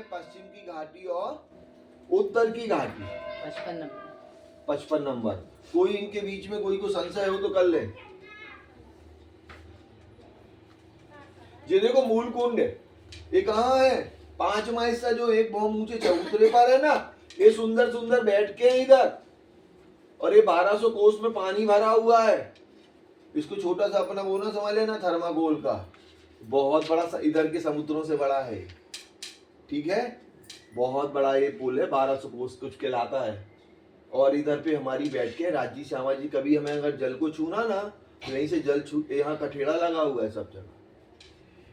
में पश्चिम की घाटी और उत्तर की घाटी 55 नंबर। कोई इनके बीच में कोई को संशय हो तो कर ले। ये देखो मूल कुंड ये कहाँ है? 5वां हिस्सा जो एक बहुत ऊंचे चबूतरे पर है ना, ये सुंदर सुंदर बैठ के इधर, और ये 1200 कोस में पानी भरा हुआ है। इसको छोटा सा अपना वो ना समझ लेना थर्माकोल का, बहुत बड़ा इधर के समुद्रों से बड़ा है। ठीक है, बहुत बड़ा ये पुल है, 1200 कोस कुछ कहलाता है। और इधर पे हमारी बैठ के राजी श्यामा जी, कभी हमें अगर जल को छूना ना तो यहीं से जल छू, यहाँ कठेड़ा लगा हुआ है सब जगह।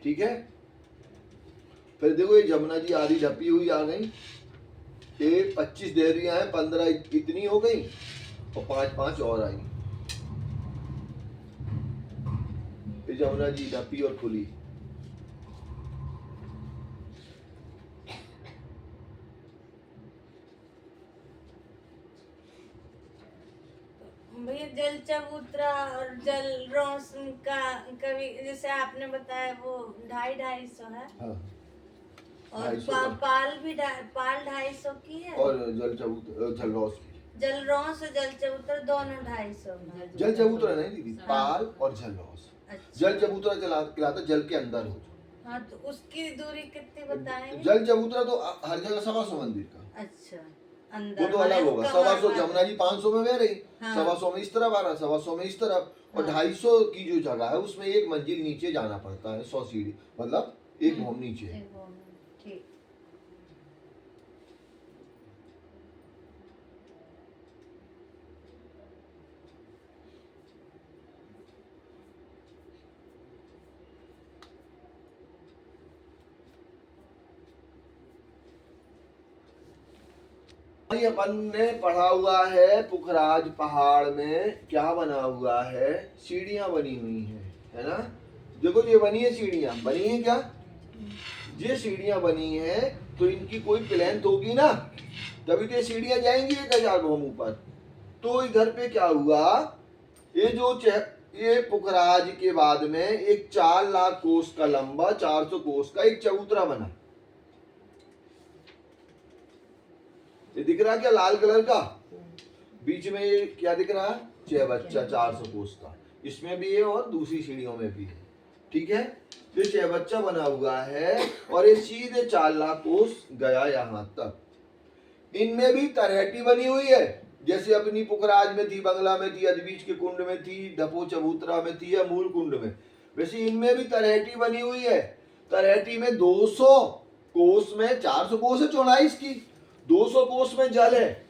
ठीक है, फिर देखो ये जमुना जी आधी ढपी हुई आ गई। ये 25 देहरियां हैं, 15 इतनी हो गई और 5 और आई। ये जमुना जी ढपी और खुली। भैया जल चबूतरा और जल रोशन का कभी जैसे आपने बताया वो 250 है। हाँ, और 250 पाल भी पाल 250 की है। और जल चबूतरा जल रोस जल रोस और जल चबूतरा दोनों 250। जल चबूतरा नहीं दीदी, पाल और जल रोस। अच्छा। जल चबूतरा कहलाता जल के अंदर हो। हाँ, तो उसकी दूरी कितनी बताएंगे? जल चबूतरा तो हर जगह 125 मंदिर का। अच्छा, वो अंदर तो अलग होगा। 125 जमुना जी 500 में बह रही, हाँ। 125 में इस तरफ आ रहा, 125 में इस तरफ, और 250 की जो जगह है उसमें एक मंजिल नीचे जाना पड़ता है, 100 सीढ़ी, मतलब एक भवन नीचे। ठीक। अपन ने पढ़ा हुआ है पुखराज पहाड़ में क्या बना हुआ है, सीढ़ियां बनी हुई है ना। देखो ये बनी है सीढ़ियां, बनी है क्या? ये सीढ़ियां बनी है तो इनकी कोई प्लेंथ होगी ना, तभी तो ये सीढ़ियां जाएंगी 1000 भौम ऊपर। तो इधर पे क्या हुआ, ये जो ये पुखराज के बाद में एक 4 लाख कोस का लंबा 400 कोस का एक चबूतरा बना। ये दिख रहा है क्या लाल कलर का? बीच में ये क्या दिख रहा है? चहबच्चा 400 कोस का, इसमें भी है और दूसरी सीढ़ियों में भी है। ठीक है, तो चहबच्चा बना हुआ है और ये सीधे 4 लाख कोस गया यहाँ तक। इनमें भी तरहेटी बनी हुई है, जैसे अपनी पुखराज में थी, बंगला में थी, अजबीज के कुंड में थी, ढपो चबूतरा में थी, या मूल कुंड में, वैसे इनमें भी तरहेटी बनी हुई है। तरहेटी में 200 कोस में 400 कोस है चौड़ाई इसकी, 200 कोस में जल है,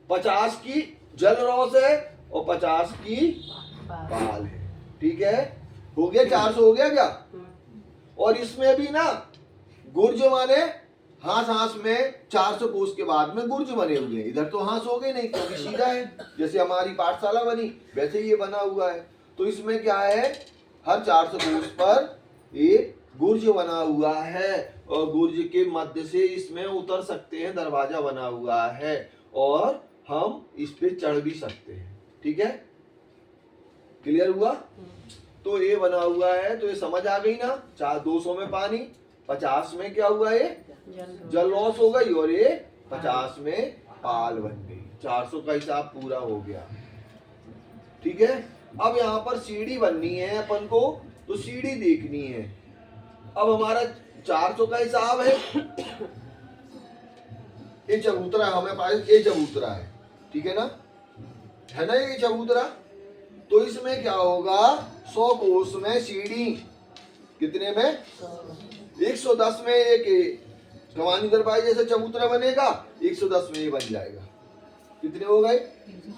50 की जल रॉस है और 50 की पाल है। ठीक है, हो गया 400 हो गया क्या? और इसमें भी ना गुर्ज माने हांस, हांस में 400 कोस के बाद में गुर्ज बने हुए हैं। इधर तो हांस हो गए नहीं क्योंकि सीधा है, जैसे हमारी पाठशाला बनी वैसे ये बना हुआ है। तो इसमें क्या है, हर 400 कोस पर एक गुर्ज बना हुआ है और गुर्ज के मध्य से इसमें उतर सकते हैं, दरवाजा बना हुआ है और हम इस पे चढ़ भी सकते हैं। ठीक है, क्लियर हुआ? तो ये बना हुआ है, तो ये समझ आ गई ना। 200 में पानी, 50 में क्या हुआ, ये जल लॉस हो गई, और ये 50 में पाल बन गई। 400 का हिसाब पूरा हो गया। ठीक है, अब यहाँ पर सीढ़ी बननी है अपन को, तो सीढ़ी देखनी है। अब हमारा 400 का हिसाब है, ये चबूतरा हमें पास, ये चबूतरा है, ठीक है ना ये चबूतरा। तो इसमें क्या होगा, 100 कोस में सीढ़ी, कितने में? 110 में एक कमानी दरबार जैसे चबूतरा बनेगा, 110 में ये बन जाएगा। कितने हो गए?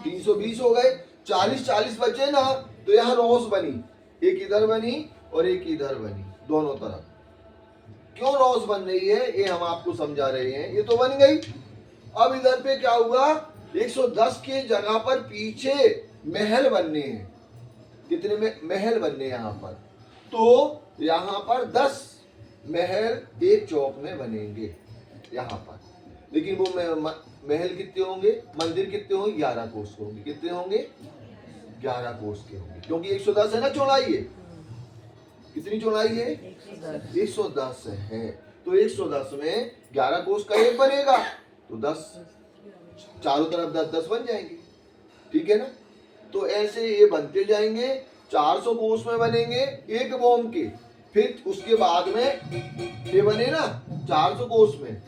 320 हो गए। 40 बचे ना, तो यहाँ रोस बनी, एक इधर बनी और एक इधर बनी, दोनों तरफ। क्यों रोस बन रही है ये हम आपको समझा रहे हैं। ये तो बन गई। अब इधर पे क्या हुआ, 110 के जगह पर पीछे महल बनने हैं। कितने में महल बनने यहाँ पर? तो यहाँ पर 10 महल एक चौक में बनेंगे यहाँ पर। लेकिन वो महल कितने होंगे, मंदिर कितने होंगे? 11 कोस के होंगे। कितने होंगे? 11 कोस के होंगे, क्योंकि 110 है ना चौड़ाई है। कितनी चौड़ाई है? 110 है। तो 110 में 11 कोस का एक बनेगा तो 10, चारों तरफ 10 10 बन जाएंगे, ठीक है ना। तो ऐसे ये बनते जाएंगे, 400 कोस में बनेंगे एक बॉम्ब के, फिर उसके बाद में ये बने ना 400 कोस में।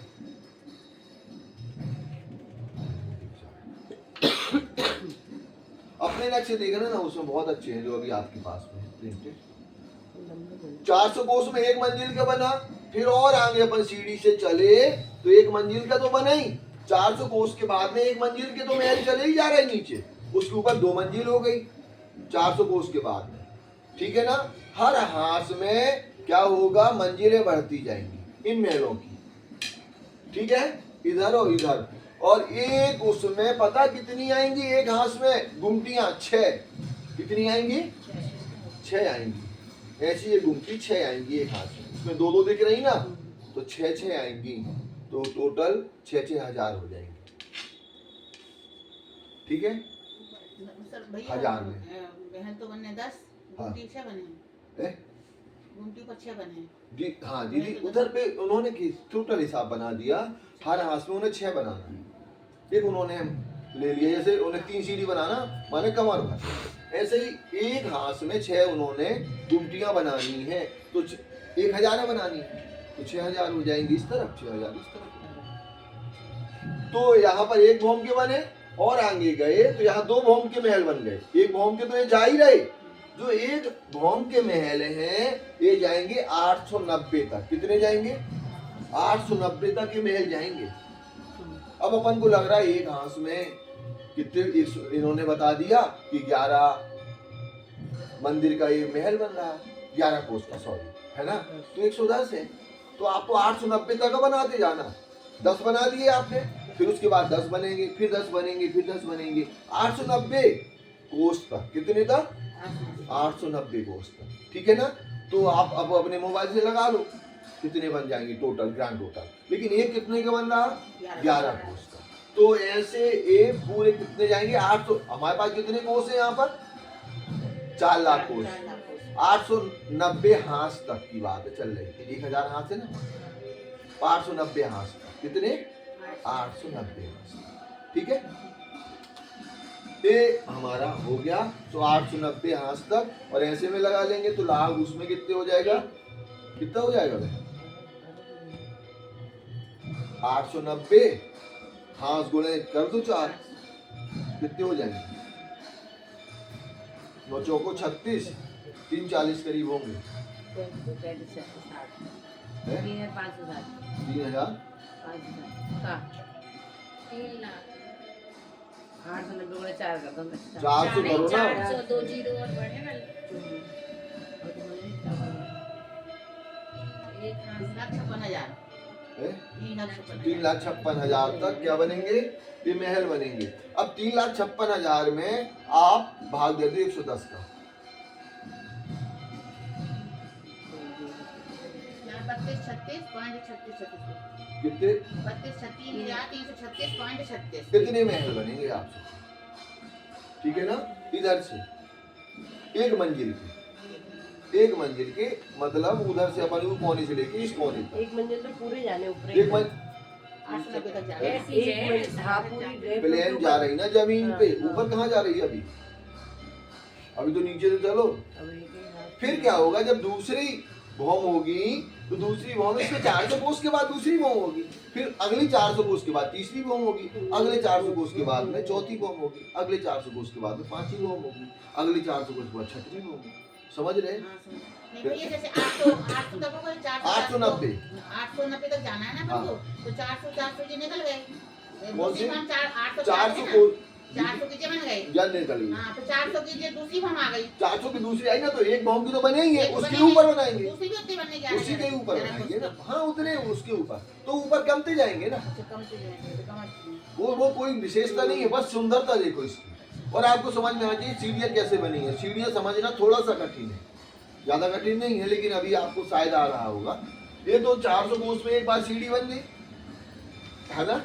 अपने नक्शे देखना ना, उसमें बहुत अच्छे हैं जो अभी आपके पास में प्रिंटेड। 400 कोस में एक मंजिल का बना, फिर और आगे अपन सीढ़ी से चले तो एक मंजिल का तो बना ही, 400 कोस के बाद में एक मंजिल के तो महल चले ही जा रहे नीचे, उसके ऊपर 2 मंजिल हो गई 400 कोस के बाद में, ठीक है ना। हर हाथ में क्या होगा, मंजिलें बढ़ती जाएंगी इन महलों की, ठीक है, इधर और इधर। और एक उसमें पता कितनी आएंगी एक हाथ में गुमटियां, 6। कितनी आएंगी, 6 आएंगी। ऐसी ये गुमटी 6 आएंगी एक हाथ में, इसमें 2 2 दिख रही ना, तो 6 6 आएंगी, तो टोटल 6 हजार हो जाएंगे, ठीक है। सर भैया 1000 में बहन तो बने 10, हाँ। गुमटी 6 बने, गुमटी पर 6 बने जी हाँ दीदी, उधर पे उन्होंने टोटल हिसाब बना दिया, हर हाथ में उन्हें 6 बनाना है। एक उन्होंने ले लिया, जैसे उन्हें 3 सीढ़ी बनाना माने कमर भर, ऐसे ही एक हाथ में 6 उन्होंने गुमटियां बनानी है, तो 1000 बनानी है, तो 6000 हो जाएंगे इस तरफ, 6000 इस तरफ। तो यहाँ पर एक भौम के बने और आगे गए तो यहाँ 2 भौम के महल बन गए। एक भौम के तो ये जा ही रहे, जो एक भौम के महल हैं ये जाएंगे 890 तक। कितने जाएंगे, 890 तक ये महल जाएंगे। अब अपन को लग रहा है एक हाथ में कितने, इन्होंने बता दिया कि 11 मंदिर का ये महल बन रहा है, 11 कोस का, सॉरी, है ना, तो 110 है, तो आपको 890 तक बनाते जाना। 10 बना दिए आपने, फिर उसके बाद 10 बनेंगे, फिर 10 बनेंगे, फिर 10 बनेंगे, 890 कोस तक। कितने तक, 890 कोस तक, ठीक है ना। तो आप अब अपने मोबाइल से लगा लो कितने बन जाएंगे टोटल, ग्रांड टोटल। लेकिन ये कितने का बन रहा, 11 कोस का। तो ऐसे ये पूरे कितने जाएंगे, 800। हमारे पास कितने कोस है यहाँ पर, 4 लाख कोस। 890 हाथ तक की बात है चल रही है, 1000 हाथ है ना, 890 हाथ तक। कितने, 890 हाथ, ठीक है। ये हमारा हो गया, तो 890 हाथ तक, और ऐसे में लगा लेंगे तो लाभ उसमें कितने हो जाएगा, कितना हो जाएगा भाई, 890 हाथ गुणे कर दो 4, कितने हो जाएंगे, 9 चौको 36, 3 40 करीब होंगे, 3000, 400 करो ना, 400 2 जीरो और बढ़े ना, एक हाथ 3,56,000 तक क्या बनेंगे, ये महल बनेंगे। अब 3,56,000 में आप भाग दे दो 110 का, 32,36.36 कितने, 32,36,336.36 कितने महल बनेंगे आपसे, ठीक है ना। इधर से एक मंजिल के मतलब उधर से अपन कोने से लेके इस कोने तक, एक मंजिल तो पूरे जाने ऊपर, एक मंजिल 890 तक जा रहा है। ऐसी है, हाँ पूरी ड्रेप प्लेन जा रही ना जमीन पे, हाँ। ऊपर कहाँ जा रही है अभी, अभी तो नीचे तो चलो। अब एक ही हाथ- फिर क्या होगा, जब दूसरी भौम होगी तो दूसरी भौम, इसके 400 कोस के बाद दूसरी भौम होगी, फिर अगली 400 कोस के बाद तीसरी भौम होगी, अगले 400 कोस के बाद में चौथी भौम होगी, अगले 400 कोस के बाद में पांचवी भौम होगी, अगली 400 कोस के बाद छठवीं भौम होगी। समझ रहे हैं? हाँ, नहीं भैया जैसे 800 तक हो गए, 890 890 तक जाना है ना हमको, तो 400 जी निकल गए। कौन सी? दूसरी हम 800 400 कोस 400 की बन गए। जल निकल गई, हाँ तो 400 की दूसरी हम आ गई, 400 की दूसरी आई ना, तो एक भौम की तो बनेगी, एक उसके बनेगी, ऊपर बनाएंगे, दूसरी भी उतनी बनने जा उसी के ऊपर बनाएंगे ना, हाँ उतने उसके ऊपर, तो ऊपर कमते जाएंगे ना। कम से जाएंगे तो कम अच्छी है। वो कोई विशेषता नहीं है, बस सुंदरता देखो इसकी। और आपको समझ में आना चाहिए सीढ़ियाँ कैसे बनी है। सीढ़ियाँ समझना थोड़ा सा कठिन है, ज्यादा कठिन नहीं है, लेकिन अभी आपको शायद आ रहा होगा। ये तो 400 कोस में एक बार सीढ़ी बन गई है ना,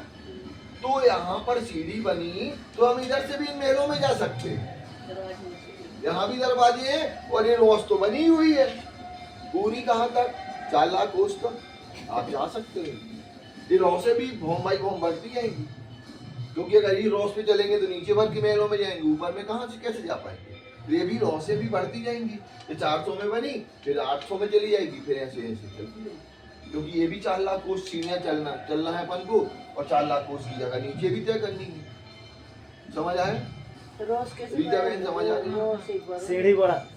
तो यहाँ पर सीढ़ी बनी तो हम इधर से भी इन महलों में जा सकते हैं, दरवाजे में। यहाँ भी दरवाजे हैं, और ये रोस तो बनी हुई है पूरी, कहाँ तक, 4 लाख कोस तक, आप जा सकते हो। ये रॉ से भी भौम बाई भौम बढ़ती जाएंगी, क्योंकि अगर ये रॉस पे चलेंगे तो नीचे भर के महलों में जाएंगे, ऊपर में कहाँ से कैसे जा पाएंगे। तो ये भी रॉ से भी बढ़ती जाएंगी। ये 400 में बनी, फिर 800 में चली जाएगी, फिर ऐसे ऐसे चलती जाएगी, क्योंकि ये भी 4 लाख कोस सीढ़ियाँ चलना है अपन को, और 4 लाख कोस की जगह नीचे भी तय करनी है। समझ आए? रोज कैसे रीता बहन समझ आ रही है? रोज एक बार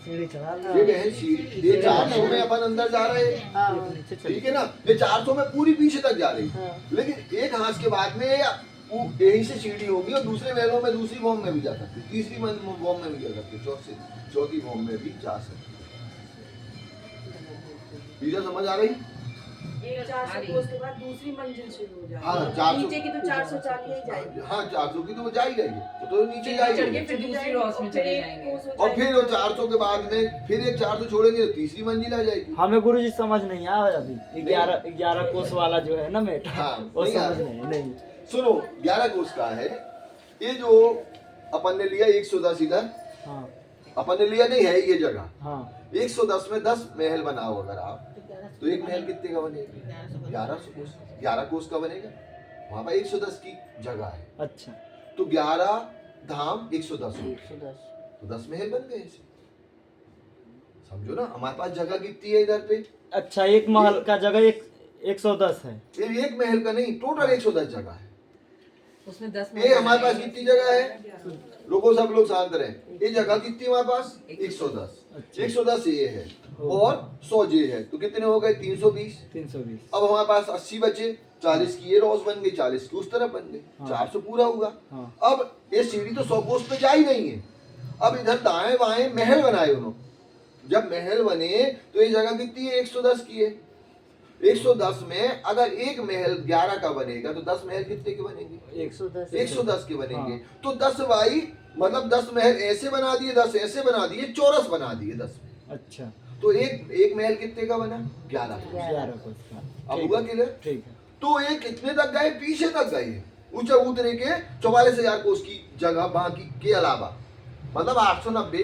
सीढ़ी चढ़ा ये बहन सीढ़ी, ये 400 में अपन अंदर जा रहे हैं, हाँ ठीक है ना। ये 400 में पूरी पीछे तक जा रही है, हाँ। लेकिन एक हाथ के बाद में यही से सीढ़ी होगी, और दूसरे महलों में दूसरी बॉम्ब में भी जा सकते, तीसरी बॉम्ब में भी जा सकते, चौथी बॉम्ब में भी जा सकते। रीता समझ आ रही? एक 400 कोस के बाद दूसरी मंजिल शुरू हो हाँ, जाएगी। 400 नीचे की तो 440 ही जाएगी। हाँ 400 की तो वो जा ही रही है, तो नीचे चढ़ जाएगी, के फिर दूसरी रॉस में चले जाएंगे। और फिर वो 400 के बाद में फिर एक 400 छोड़ेंगे तो तीसरी मंजिल आ जाएगी। हमें गुरुजी समझ नहीं आया अभी 11 कोस वाला जो है ना मेट, हाँ, वो नहीं आ समझ रहा। नहीं। सुनो 11 कोस का है ये, जो अपन ने लिया 110 इधर, हाँ अपन ने लिया नहीं है ये जगह, हाँ 110 में 10 महल बनाओ अगर आप, तो एक महल कितने का बनेगा? 1100 कोस, 11 कोस का बनेगा। वहां पर 110 की जगह है, अच्छा तो 11 धाम 110 हो, 110 तो 10 महल बन गए ऐसे। समझो ना, हमारे पास जगह कितनी है इधर पे? अच्छा, एक महल का जगह 110 है। ये एक महल का नहीं, टोटल 110 जगह है। उसमें 10 ये हमारे पास कितनी जगह है? रुको सब लोग शांत रहे। ये जगह कितनी हमारे पास? 110। अच्छा। 110 ये है और 100 ये है, तो कितने हो गए? 320। 320। अब हमारे पास 80 बचे, 40 की ये रोज बन गई, 40 की उस तरफ बन गई, हाँ। 400 पूरा हुआ। हाँ। अब ये सीढ़ी तो 100 कोस पे जा ही नहीं है, अब इधर दाएं बाएं महल बनाए उन्होंने। जब महल बने तो ये जगह कितनी है? 110 की है। 110 में अगर एक महल 11 का बनेगा तो 10 महल कितने के बनेंगे? 110 के बनेंगे। हाँ। तो 10 बाई मतलब 10 महल ऐसे बना दिए, 10 ऐसे बना दिए, चौरस बना दिए 10 में। अच्छा, तो एक महल कितने का बना? 11 का। 11 कोस का। अब ठीक हुआ है, क्लियर? ठीक है। तो ये कितने तक गए? पीछे तक गए, ऊंचे उतरे के 44,000 कोस की जगह बाकी के अलावा, मतलब 890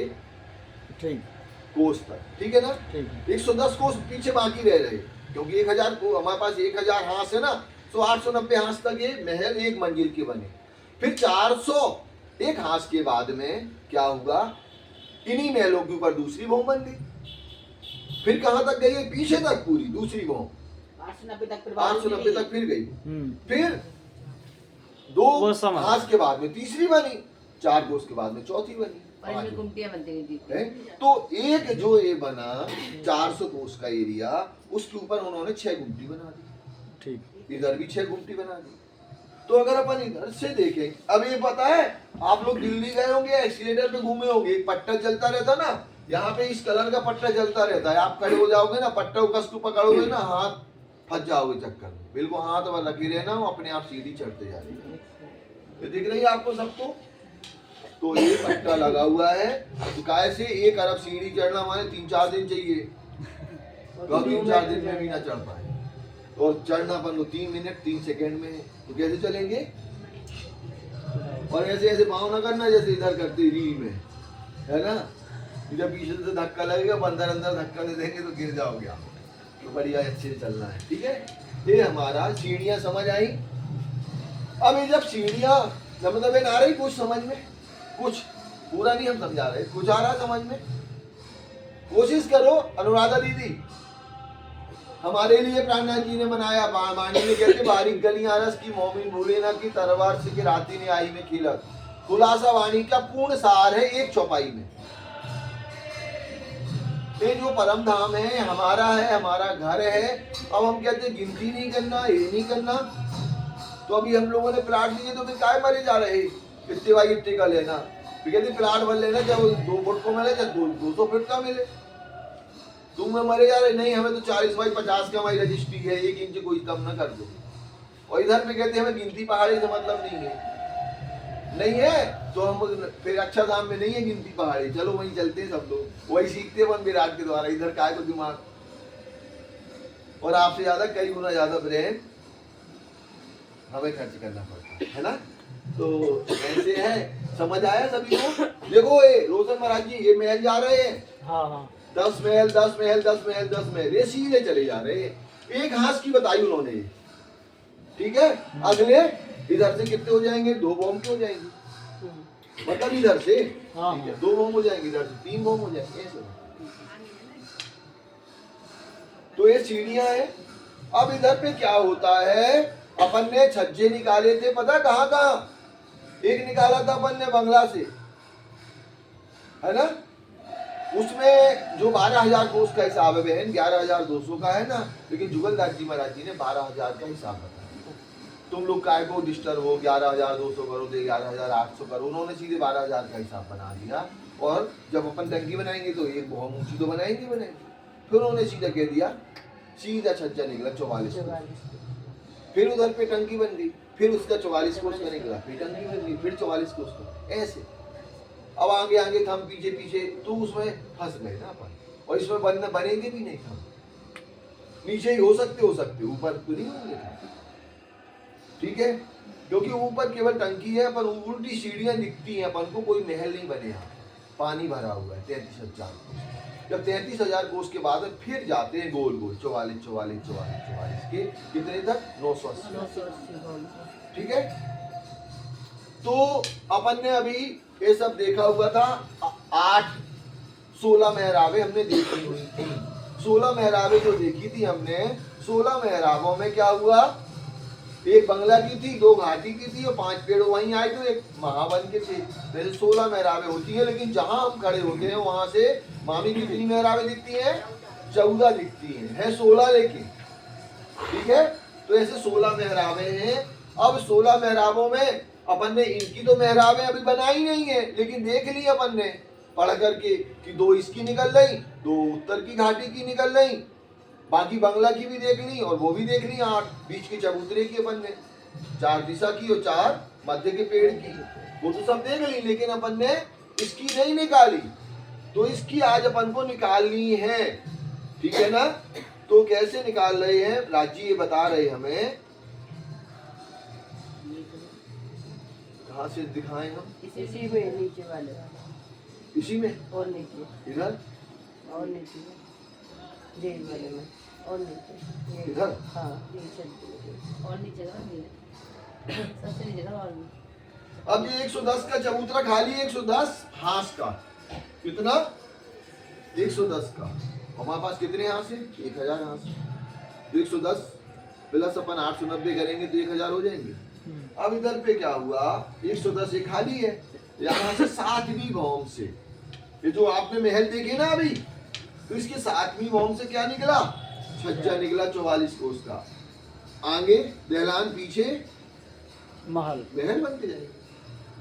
ठीक कोस तक, ठीक है ना। ठीक है। 110 कोस पीछे बाकी रह रहे, क्योंकि 1000 को हमारे पास 1000 हाथ है ना, तो 890 हाथ तक ये महल एक मंजिल के बने। फिर 401 हाथ के बाद में क्या हुआ? इन्हीं महलों के ऊपर दूसरी भौम बन गई। फिर कहां तक गई? पीछे तक पूरी दूसरी भौम 890 तक फिर 890 तक फिर गई। हम्म। फिर वो 2 समझ। हाथ के बाद में तीसरी बनी, 4 कोस के बाद में चौथी बनी, और 5 इसमें गुमटियां बनती थी। है। तो एक जो ये बना 400 कोस का एरिया, उसके ऊपर उन्होंने 6 गुमटी बना दी। ठीक। इधर भी 6 गुमटी बना दी। तो अगर अपन इधर से देखें, अब ये पता है आप लोग दिल्ली गए होंगे, एक्सीलेटर पे घूमे होंगे, एक पट्टा चलता रहता ना, यहाँ पे इस कलर का पट्टा चलता रहता है। आप खड़े हो जाओगे ना, पट्टा को कस पकड़ोगे ना, हाथ फंस जाओगे चक्कर में। बिल्कुल हाथ पर रखे रहना, अपने आप सीढ़ी चढ़ते जा रही है। ये दिख रही है आपको सबको? तो ये पट्टा लगा हुआ है, तो कैसे 1 अरब सीढ़ी चढ़ना माने 3-4 दिन चाहिए, 3-4 दिन में भी ना चढ़ पाए। और चढ़ना अपन को 3 मिनट 3 सेकंड में है, तो कैसे चलेंगे? और ऐसे ऐसे पाँव ना करना जैसे इधर करते रील में, है ना। इधर पीछे से धक्का लगेगा, अंदर अंदर धक्का दे देंगे तो गिर जाओगे आप। तो बढ़िया अच्छे से चलना है, ठीक है। ये हमारा सीढ़ियाँ समझ आई। अब ये जब सीढ़ियाँ मतलब आ रही कुछ समझ में, कुछ पूरा नहीं हम समझा रहे, कुछ आ रहा समझ में, कोशिश करो। अनुराधा दीदी हमारे लिए प्राणनाथ जी ने बनाया, वाणी में कहते बारीक गलियां रस की मोमिन भूले ना की तलवार से गिराती ने आई में खिलक। खुलासा वाणी का पूर्ण सार है एक चौपाई में। ये जो परम धाम है हमारा है, हमारा घर है। अब हम कहते हैं गिनती नहीं करना, ये नहीं करना। तो अभी हम लोगों ने प्लाट लिए, तो फिर काय मरे जा रहे, इतने बाई इतने का लेना। फिर कहते प्लाट भर लेना, चाहे 2 फुट को मिले चाहे 200 फुट का मिले। तुम में मरे जा रहे, नहीं हमें तो 40 बाई 50 का हमारी रजिस्ट्री है, 1 इंच कोई कम ना कर दो। और इधर पे कहते हैं हमें गिनती पहाड़ी से मतलब नहीं है तो हम फिर अच्छा धाम में नहीं है गिनती पहाड़ी, चलो वहीं चलते हैं सब लोग, वही सीखते हैं वन विराट के द्वारा। इधर काय को दिमाग, और आपसे ज्यादा कई गुना ज्यादा ब्रेन हमें खर्च करना पड़ता है ना। तो ऐसे है, समझ आया सभी को? देखो ये रोशन महाराज जी, ये महल जा रहे हैं, हाँ हाँ 10 महल 10 महल 10 महल 10 महल, ये सीधे चले जा रहे हैं। एक हाथ की बताई उन्होंने ये, ठीक है। अगले इधर से कितने हो जाएंगे, 2 बॉम्ब के हो जाएंगे, मतलब इधर से हाँ, ठीक है, 2 बॉम्ब हो जाएंगे, इधर से 3 बॉम्ब हो जाएंगे ऐसे। तो ये सीढ़ियां हैं। अब इधर पे क्या होता है, अपन ने छज्जे निकाले थे, पता कहाँ कहाँ, एक निकाला था अपन ने बंगला से, है ना, उसमें जो 12,000 कोस का हिसाब है बहन, 11,200 का है ना, लेकिन जुगलदास जी महाराज जी ने 12,000 का हिसाब बताया। तुम लोग काय को डिस्टर्ब हो, 11,200 करो तो 11,800 करो, उन्होंने सीधे 12,000 का हिसाब बना दिया। और जब अपन टंकी बनाएंगे तो एक बहुत ऊंची तो बनाएंगे, फिर उन्होंने सीधा कह दिया, सीधा छज्जा निकला 44। फिर उधर पे टंकी बन गई, फिर उसका 44 कोस का निकला, फिर टंकी बन गई, फिर 44 कोस का, ऐसे। अब आगे आगे थम, पीछे पीछे, तो उसमें फंस गए ना अपन, और इसमें बनेंगे भी नहीं थम, नीचे ही हो सकते, ऊपर तो नहीं होंगे, ठीक है, क्योंकि ऊपर केवल टंकी है, पर उल्टी सीढ़ियां दिखती हैं अपन को, कोई महल नहीं बने यहाँ, पानी भरा हुआ है 33,000। जब 33,000 कोस के बाद फिर जाते हैं गोल गोल 44 के कितने तक, 980, ठीक है। तो अपन ने अभी ये सब देखा हुआ था, 16 मेहराबें हमने देखी हुई थी। 16 मेहराबें जो देखी थी हमने, 16 मेहराबों में क्या हुआ, एक बंगला की थी, 2 घाटी की थी और 5 पेड़ वहीं आए थे, एक महावन के थे। वैसे 16 मेहराबें होती है, लेकिन जहां हम खड़े होते हैं वहां से मामी कितनी मेहराबें दिखती हैं, 14 दिखती हैं, है 16 लेकिन, ठीक है। तो ऐसे 16 मेहराबें हैं। अब 16 मेहराबों में अपन ने, इनकी तो मेहराबें अभी बनाई नहीं है, लेकिन देख ली अपन ने पढ़ करके कि 2 इसकी निकल रही, 2 उत्तर की घाटी की निकल रही, बाकी बंगला की भी देख ली और वो भी देख ली, 8 बीच के चबूतरे की अपन ने, 4 दिशा की और 4 मध्य के पेड़ की, वो तो सब देख ली, लेकिन अपन ने इसकी नहीं निकाली। तो इसकी आज अपन को निकालनी है, ठीक है ना। तो कैसे निकाल रहे हैं, राज जी ये बता रहे हमें, कहाँ से दिखाएं हम, इसी में नीचे वाले, इसी में और नीचे, इधर और नीचे जेल वाले में, और नीचे ये, इधर, हाँ नीचे और नीचे सबसे नीचे और अब ये 110 का चबूतरा खाली, 110 हाथ का, कितना, 110 का, हमारे पास कितने हाथ है, 1000 हाथ, तो 110 प्लस अपन 890 करेंगे तो 1000 हो जाएंगे। अब इधर पे क्या हुआ, 110 ये खाली है, यहाँ से 7वीं भौम से, ये जो आपने महल देखे ना अभी, तो इसके 7वीं भौम से क्या निकला, छज्जा निकला 44 कोस का, आगे दहलान, पीछे महल बनते जाएंगे।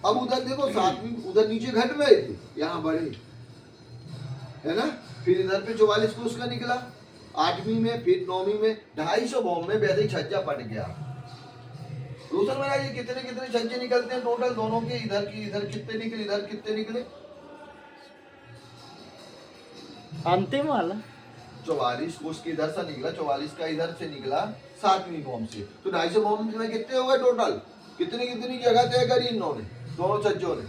अब उधर देखो 7वीं, उधर नीचे घट रहे थे, यहाँ बढ़े, है ना। फिर इधर पे 44 कोस का निकला, 8वीं में, फिर 9वीं में, 250 भौम में वैसे ही छज्जा पट गया। रोशन महाराज ये कितने कितने छज्जे निकलते हैं टोटल दोनों के, इधर की, इधर कितने निकले, इधर कितने निकले, अंतिम वाला 44 कोस के इधर से निकला, 44 का इधर से निकला 7वीं भौम से, तो 250 भौम में कितने हो गए टोटल, कितनी कितनी जगह तय करी इन्होंने, दोनों छज्जों ने,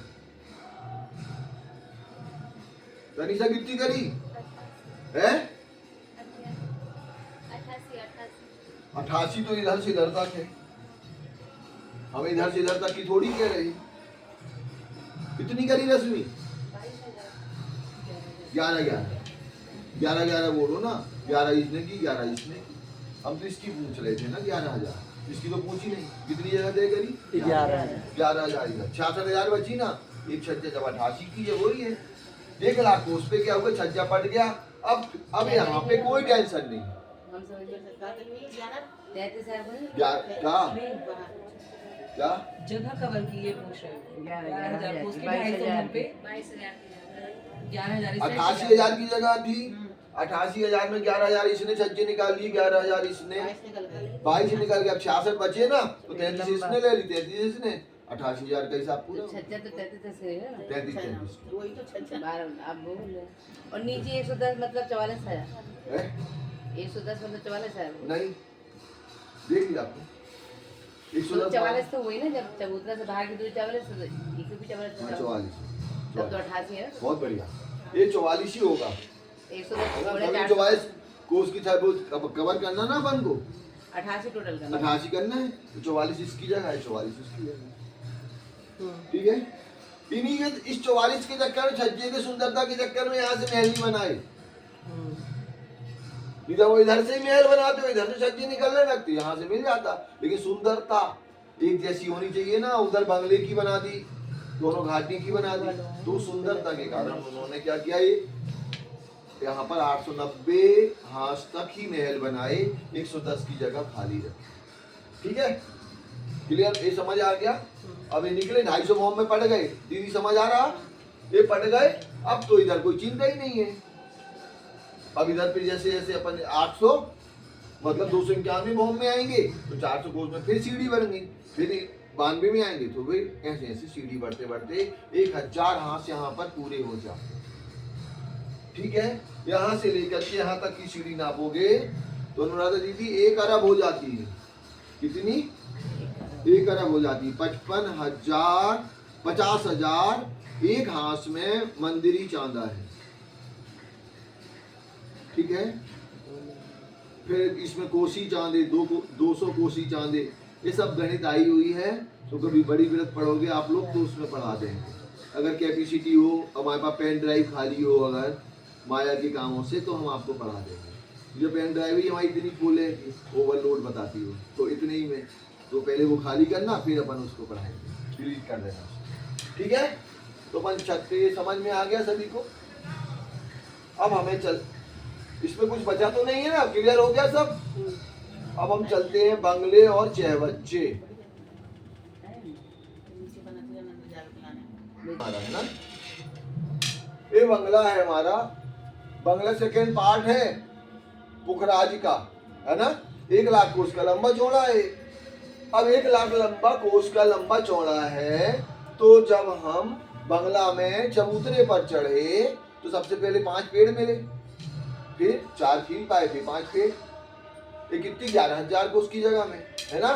तनिषा कितनी करी है, 88 तो इधर से इधर तक है, हम इधर से इधर तक की थोड़ी कह रही, कितनी करी रश्मि, 11 बोलो ना, 11 इसने की, 11 इसने की, हम तो इसकी पूछ रहे थे ना 11,000, इसकी तो पूछी नहीं, कितनी जगह तय करी, 11,000 इधर, 66,000 बची ना, एक छज्जा जब 88 की है वही है, 1 लाख कोस पे क्या हुआ, छज्जा पट गया। अब यहाँ पे कोई टेंशन नहीं, क्या जगह कवर की ये पूछ रहे हो, 11,000 कोस के 250 पे 11,000 88,000 की जगह थी, 88,000 में 11,000 इसने छज्जे निकाल लिए, 11,000 इसने, 22 निकल गया, अब 66 बचे ना, तो 33 इसने ले ली, 33 इसने, 88,000 का हिसाब पूरा, छज्जा तो 33 से है ना, 33 वही तो छज्जा, 12 आप बोल रहे, और नीचे 110 मतलब 44,000, है 110 मतलब 44,000, नहीं, देख लिया आपने, 44 तो हुई ना, जब चबूतरा से बाहर की दूरी 44, तो ये भी 44, 44, तब तो 88 है, बहुत बढ़िया, ये 44 ही होगा, 110 अभी 44 कोस की कवर करना ना अपन को, 88 टोटल करना। 88 करना है, तो 44 इसकी जगह है, 44 इसकी जगह। ठीक है, इन्हीं के इस 44 के चक्कर में, छज्जे की सुंदरता के चक्कर में यहाँ से महल नहीं बनाए। इधर वो इधर से ही महल बनाते हो, इधर से छज्जे निकलने लगते, यहाँ से मिल जाता। लेकिन सुंदरता एक जैसी होनी चाहिए ना, उधर बंगले की बना दी, दोनों घाटी की बना दी, तो सुंदरता के कारण उन्होंने क्या किया, ये यहाँ पर 890 हाथ तक ही महल बनाए, 110 की जगह खाली रखी। ठीक है, क्लियर, ये समझ आ गया। अब ये निकले 250 मोम में पड़ गए, दीदी समझ आ रहा, ये पड़ गए। अब तो इधर कोई चिंता ही नहीं है। अब इधर फिर जैसे जैसे अपन 800 मतलब 291 मोम में आएंगे, तो 400 कोस में फिर सीढ़ी बढ़ेंगे, फिर 92 में आएंगे, तो फिर ऐसे ऐसे सीढ़ी बढ़ते बढ़ते 1000 हाथ यहाँ पर पूरे हो जाए। ठीक है, यहाँ से लेकर के यहाँ तक की सीढ़ी नापोगे तो अनुराधा दीदी 1 अरब हो जाती है। कितनी? 1 अरब हो जाती है। 55,000 50,000 एक हाथ में मंदिरी चांदा है। ठीक है, फिर इसमें कोसी चांदे 200 कोसी चांदे, ये सब गणित आई हुई है। तो कभी बड़ी व्रत पढ़ोगे आप लोग तो उसमें पढ़ा देंगे। अगर कैपेसिटी हो, हमारे पास पेन ड्राइव खाली हो अगर माया के कामों से, तो हम आपको पढ़ा देंगे। जो पेन ड्राइव ही हमारी इतनी फुल है, ओवरलोड बताती हो, तो इतने ही में तो पहले वो खाली करना, फिर अपन उसको पढ़ाएंगे, डिलीट कर देना। ठीक है, तो अपन छत्ते समझ में आ गया सभी को। अब हमें इसमें कुछ बचा तो नहीं है ना, क्लियर हो गया सब। अब हम चलते हैं बंगले और चहबच्चे। है ना, ये बंगला है हमारा, बंगला सेकेंड पार्ट है पुखराज का, है ना। 1 लाख कोस का लंबा चौड़ा है। अब 1 लाख लंबा कोस का लंबा चौड़ा है, तो जब हम बंगला में चबूतरे पर चढ़े तो सबसे पहले 5 पेड़ मिले, फिर 4 फील पाए, फिर 5 पेड़। ये कितनी 11,000 कोस की जगह में, है ना।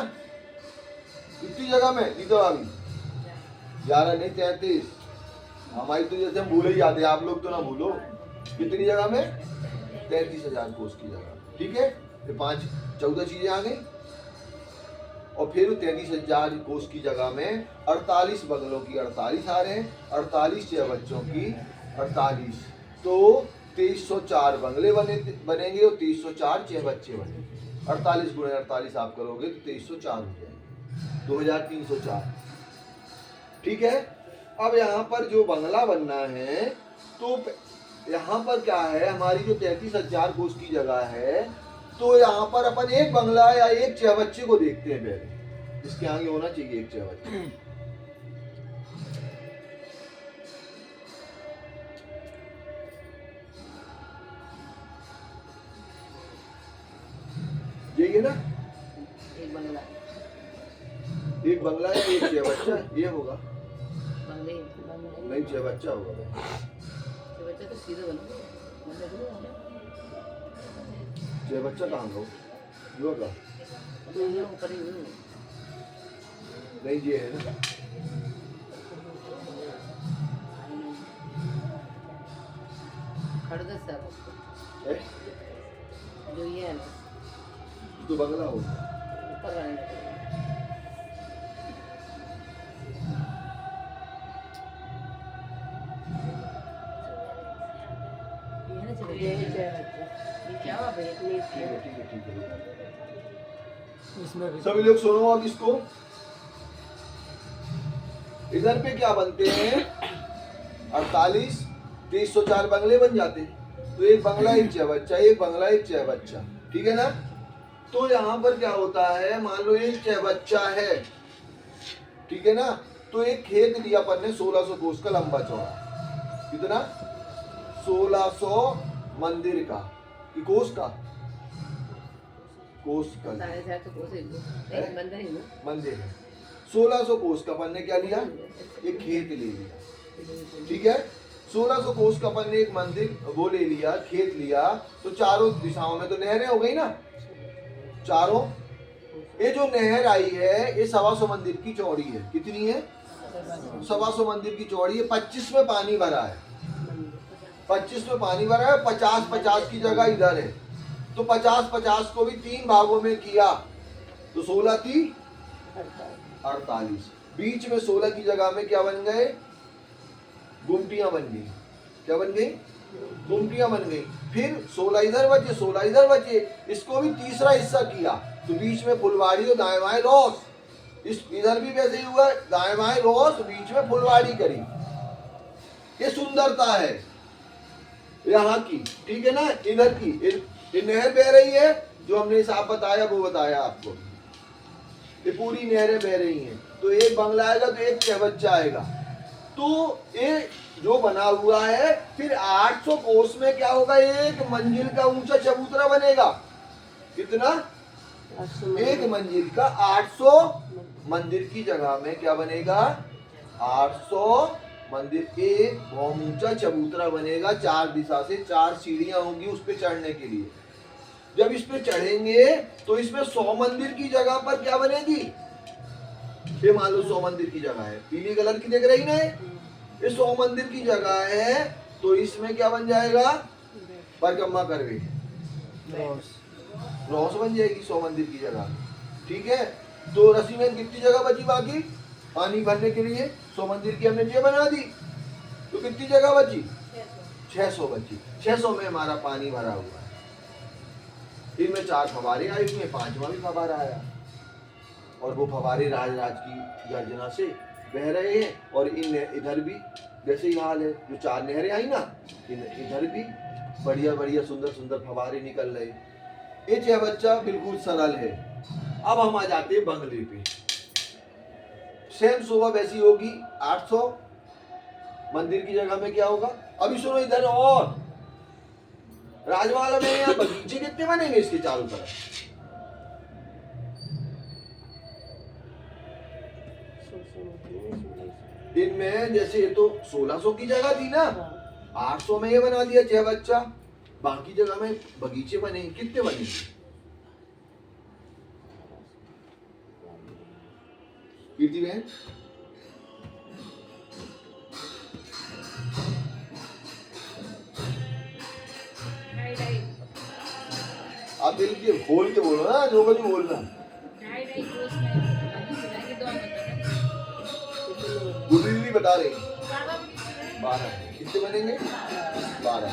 कितनी जगह में नहीं तो अभी 11 नहीं 33, हमारी तो जैसे हम भूले ही जाते हैं, आप लोग तो ना भूलो। कितनी जगह में? 33,000 कोस की जगह। ठीक है, फिर 14 चीजें आ गई, और फिर 33,000 कोस की जगह में 48 बंगलों की 48 आ रहे हैं, 48 चहबच्चों की 48, तो 2304 बंगले बनेंगे और 2304 चहबच्चे बनेंगे। 48 गुणे 48 आप करोगे तो 2304 हो जाएगा, 2304। ठीक है, अब यहाँ पर जो बंगला बनना है, तो यहाँ पर क्या है, हमारी जो 33,000 कोस की जगह है, तो यहाँ पर अपन एक बंगला या एक चहबच्चे को देखते हैं पहले। इसके आगे होना चाहिए एक चहबच्चा। यही है ना, एक बंगला है, एक चहबच्चा, ये होगा बंगले नहीं, चहबच्चा होगा। बच्चा तो सीधे बनो, चहबच्चा कहाँ गो होगा? ऊपर ही नहीं, ये है ना, खड़गस साहब है? जो ये है तो बंगला होगा। ऊपर वाले ये क्या हुआ भैया? ठीक है। इसमें भी सभी लोग सुनो अब इसको। इधर पे क्या बनते हैं? 48, 2304 बंगले बन जाते हैं। तो एक बंगला एक चहबच्चा, एक बंगला एक चहबच्चा, ठीक है ना। तो यहाँ पर क्या होता है, मान लो एक चहबच्चा है, ठीक है ना। तो एक खेत लिया अपन ने 1600 कोस का लंबा चौड़ा, कितना? 1600 मंदिर का कि कोस का? कोस का मंदिर है। 1600 कोस का अपन ने क्या लिया? एक खेत ले लिया, ठीक है। 1600 कोस का अपन ने एक मंदिर वो ले लिया, खेत लिया, तो चारों दिशाओं में तो नहरें हो गई ना, चारों। ये जो नहर आई है ये 125 मंदिर की चौड़ी है। कितनी है? 125 मंदिर की चौड़ी है। 25 में पानी भरा है, 25 में पानी भरा है। 50-50 की जगह इधर है, तो 50-50 को भी 3 भागों में किया तो 16 थी 48। बीच में 16 की जगह में क्या बन गए, गुमटियां बन गई। क्या बन गई, गुमटियां बन गई। फिर 16 इधर बचे, 16 इधर बचे, इसको भी तीसरा हिस्सा किया तो बीच में फुलवाड़ी और दाएं बाएं रॉस। इस इधर भी वैसे ही हुआ, दाएं बाएं रॉस, बीच में फुलवाड़ी करी। ये सुंदरता है यहाँ की, ठीक है ना। इधर की ये नहर बह रही है, जो हमने साफ बताया वो बताया आपको, ये पूरी नहरें बह रही हैं। तो एक बंगला आएगा तो एक चहबच्चा आएगा। तो ये जो बना हुआ है, फिर 800 कोस में क्या होगा, एक मंजिल का ऊंचा चबूतरा बनेगा। कितना, एक मंजिल का 800 मंदिर की जगह में क्या बनेगा, 800 मंदिर के बहुत ऊंचा चबूतरा बनेगा। 4 दिशा से 4 सीढ़ियां होंगी उस पे चढ़ने के लिए। जब इस पे चढ़ेंगे तो इसमें 100 मंदिर की जगह पर क्या बनेगी, ये मान लो 100 मंदिर की जगह है, पीली कलर की दिख रही ना, ये 100 मंदिर की जगह है। तो इसमें क्या बन जाएगा, परिक्रमा करवे रॉस बन जाएगी 100 मंदिर की जगह, ठीक है। तो रस्सी में कितनी जगह बची बाकी पानी भरने के लिए, 100 मंदिर की हमने ये बना दी, तो कितनी जगह बची, 600 बची। 600 में हमारा पानी भरा हुआ है। इनमें 4 फवारे आए, इसमें 5वां भी फवारा आया, और वो फवारे राज की गर्जना से बह रहे हैं। और इन इधर भी वैसे ही हाल है, जो 4 नहरें आई ना, इधर भी बढ़िया बढ़िया सुंदर सुंदर फवारे निकल रहे। ये चहबच्चा बिल्कुल सरल है। अब हम आ जाते हैं बंगले पे। सेम शोभा वैसी होगी, 800 मंदिर की जगह में क्या होगा। अभी सुनो इधर, और राजमहल में यहाँ बगीचे कितने बनेंगे इसके चारों तरफ, इनमें जैसे ये तो 1600 की जगह थी ना, 800 में ये बना दिया चहबच्चा, बाकी जगह में बगीचे बनेंगे। कितने बनेंगे, कीर्ति बहन, आप दिल के खोल के बोलो ना, जो कुछ बोलना। गुडली बता रहे 12 कितने बनेंगे, 12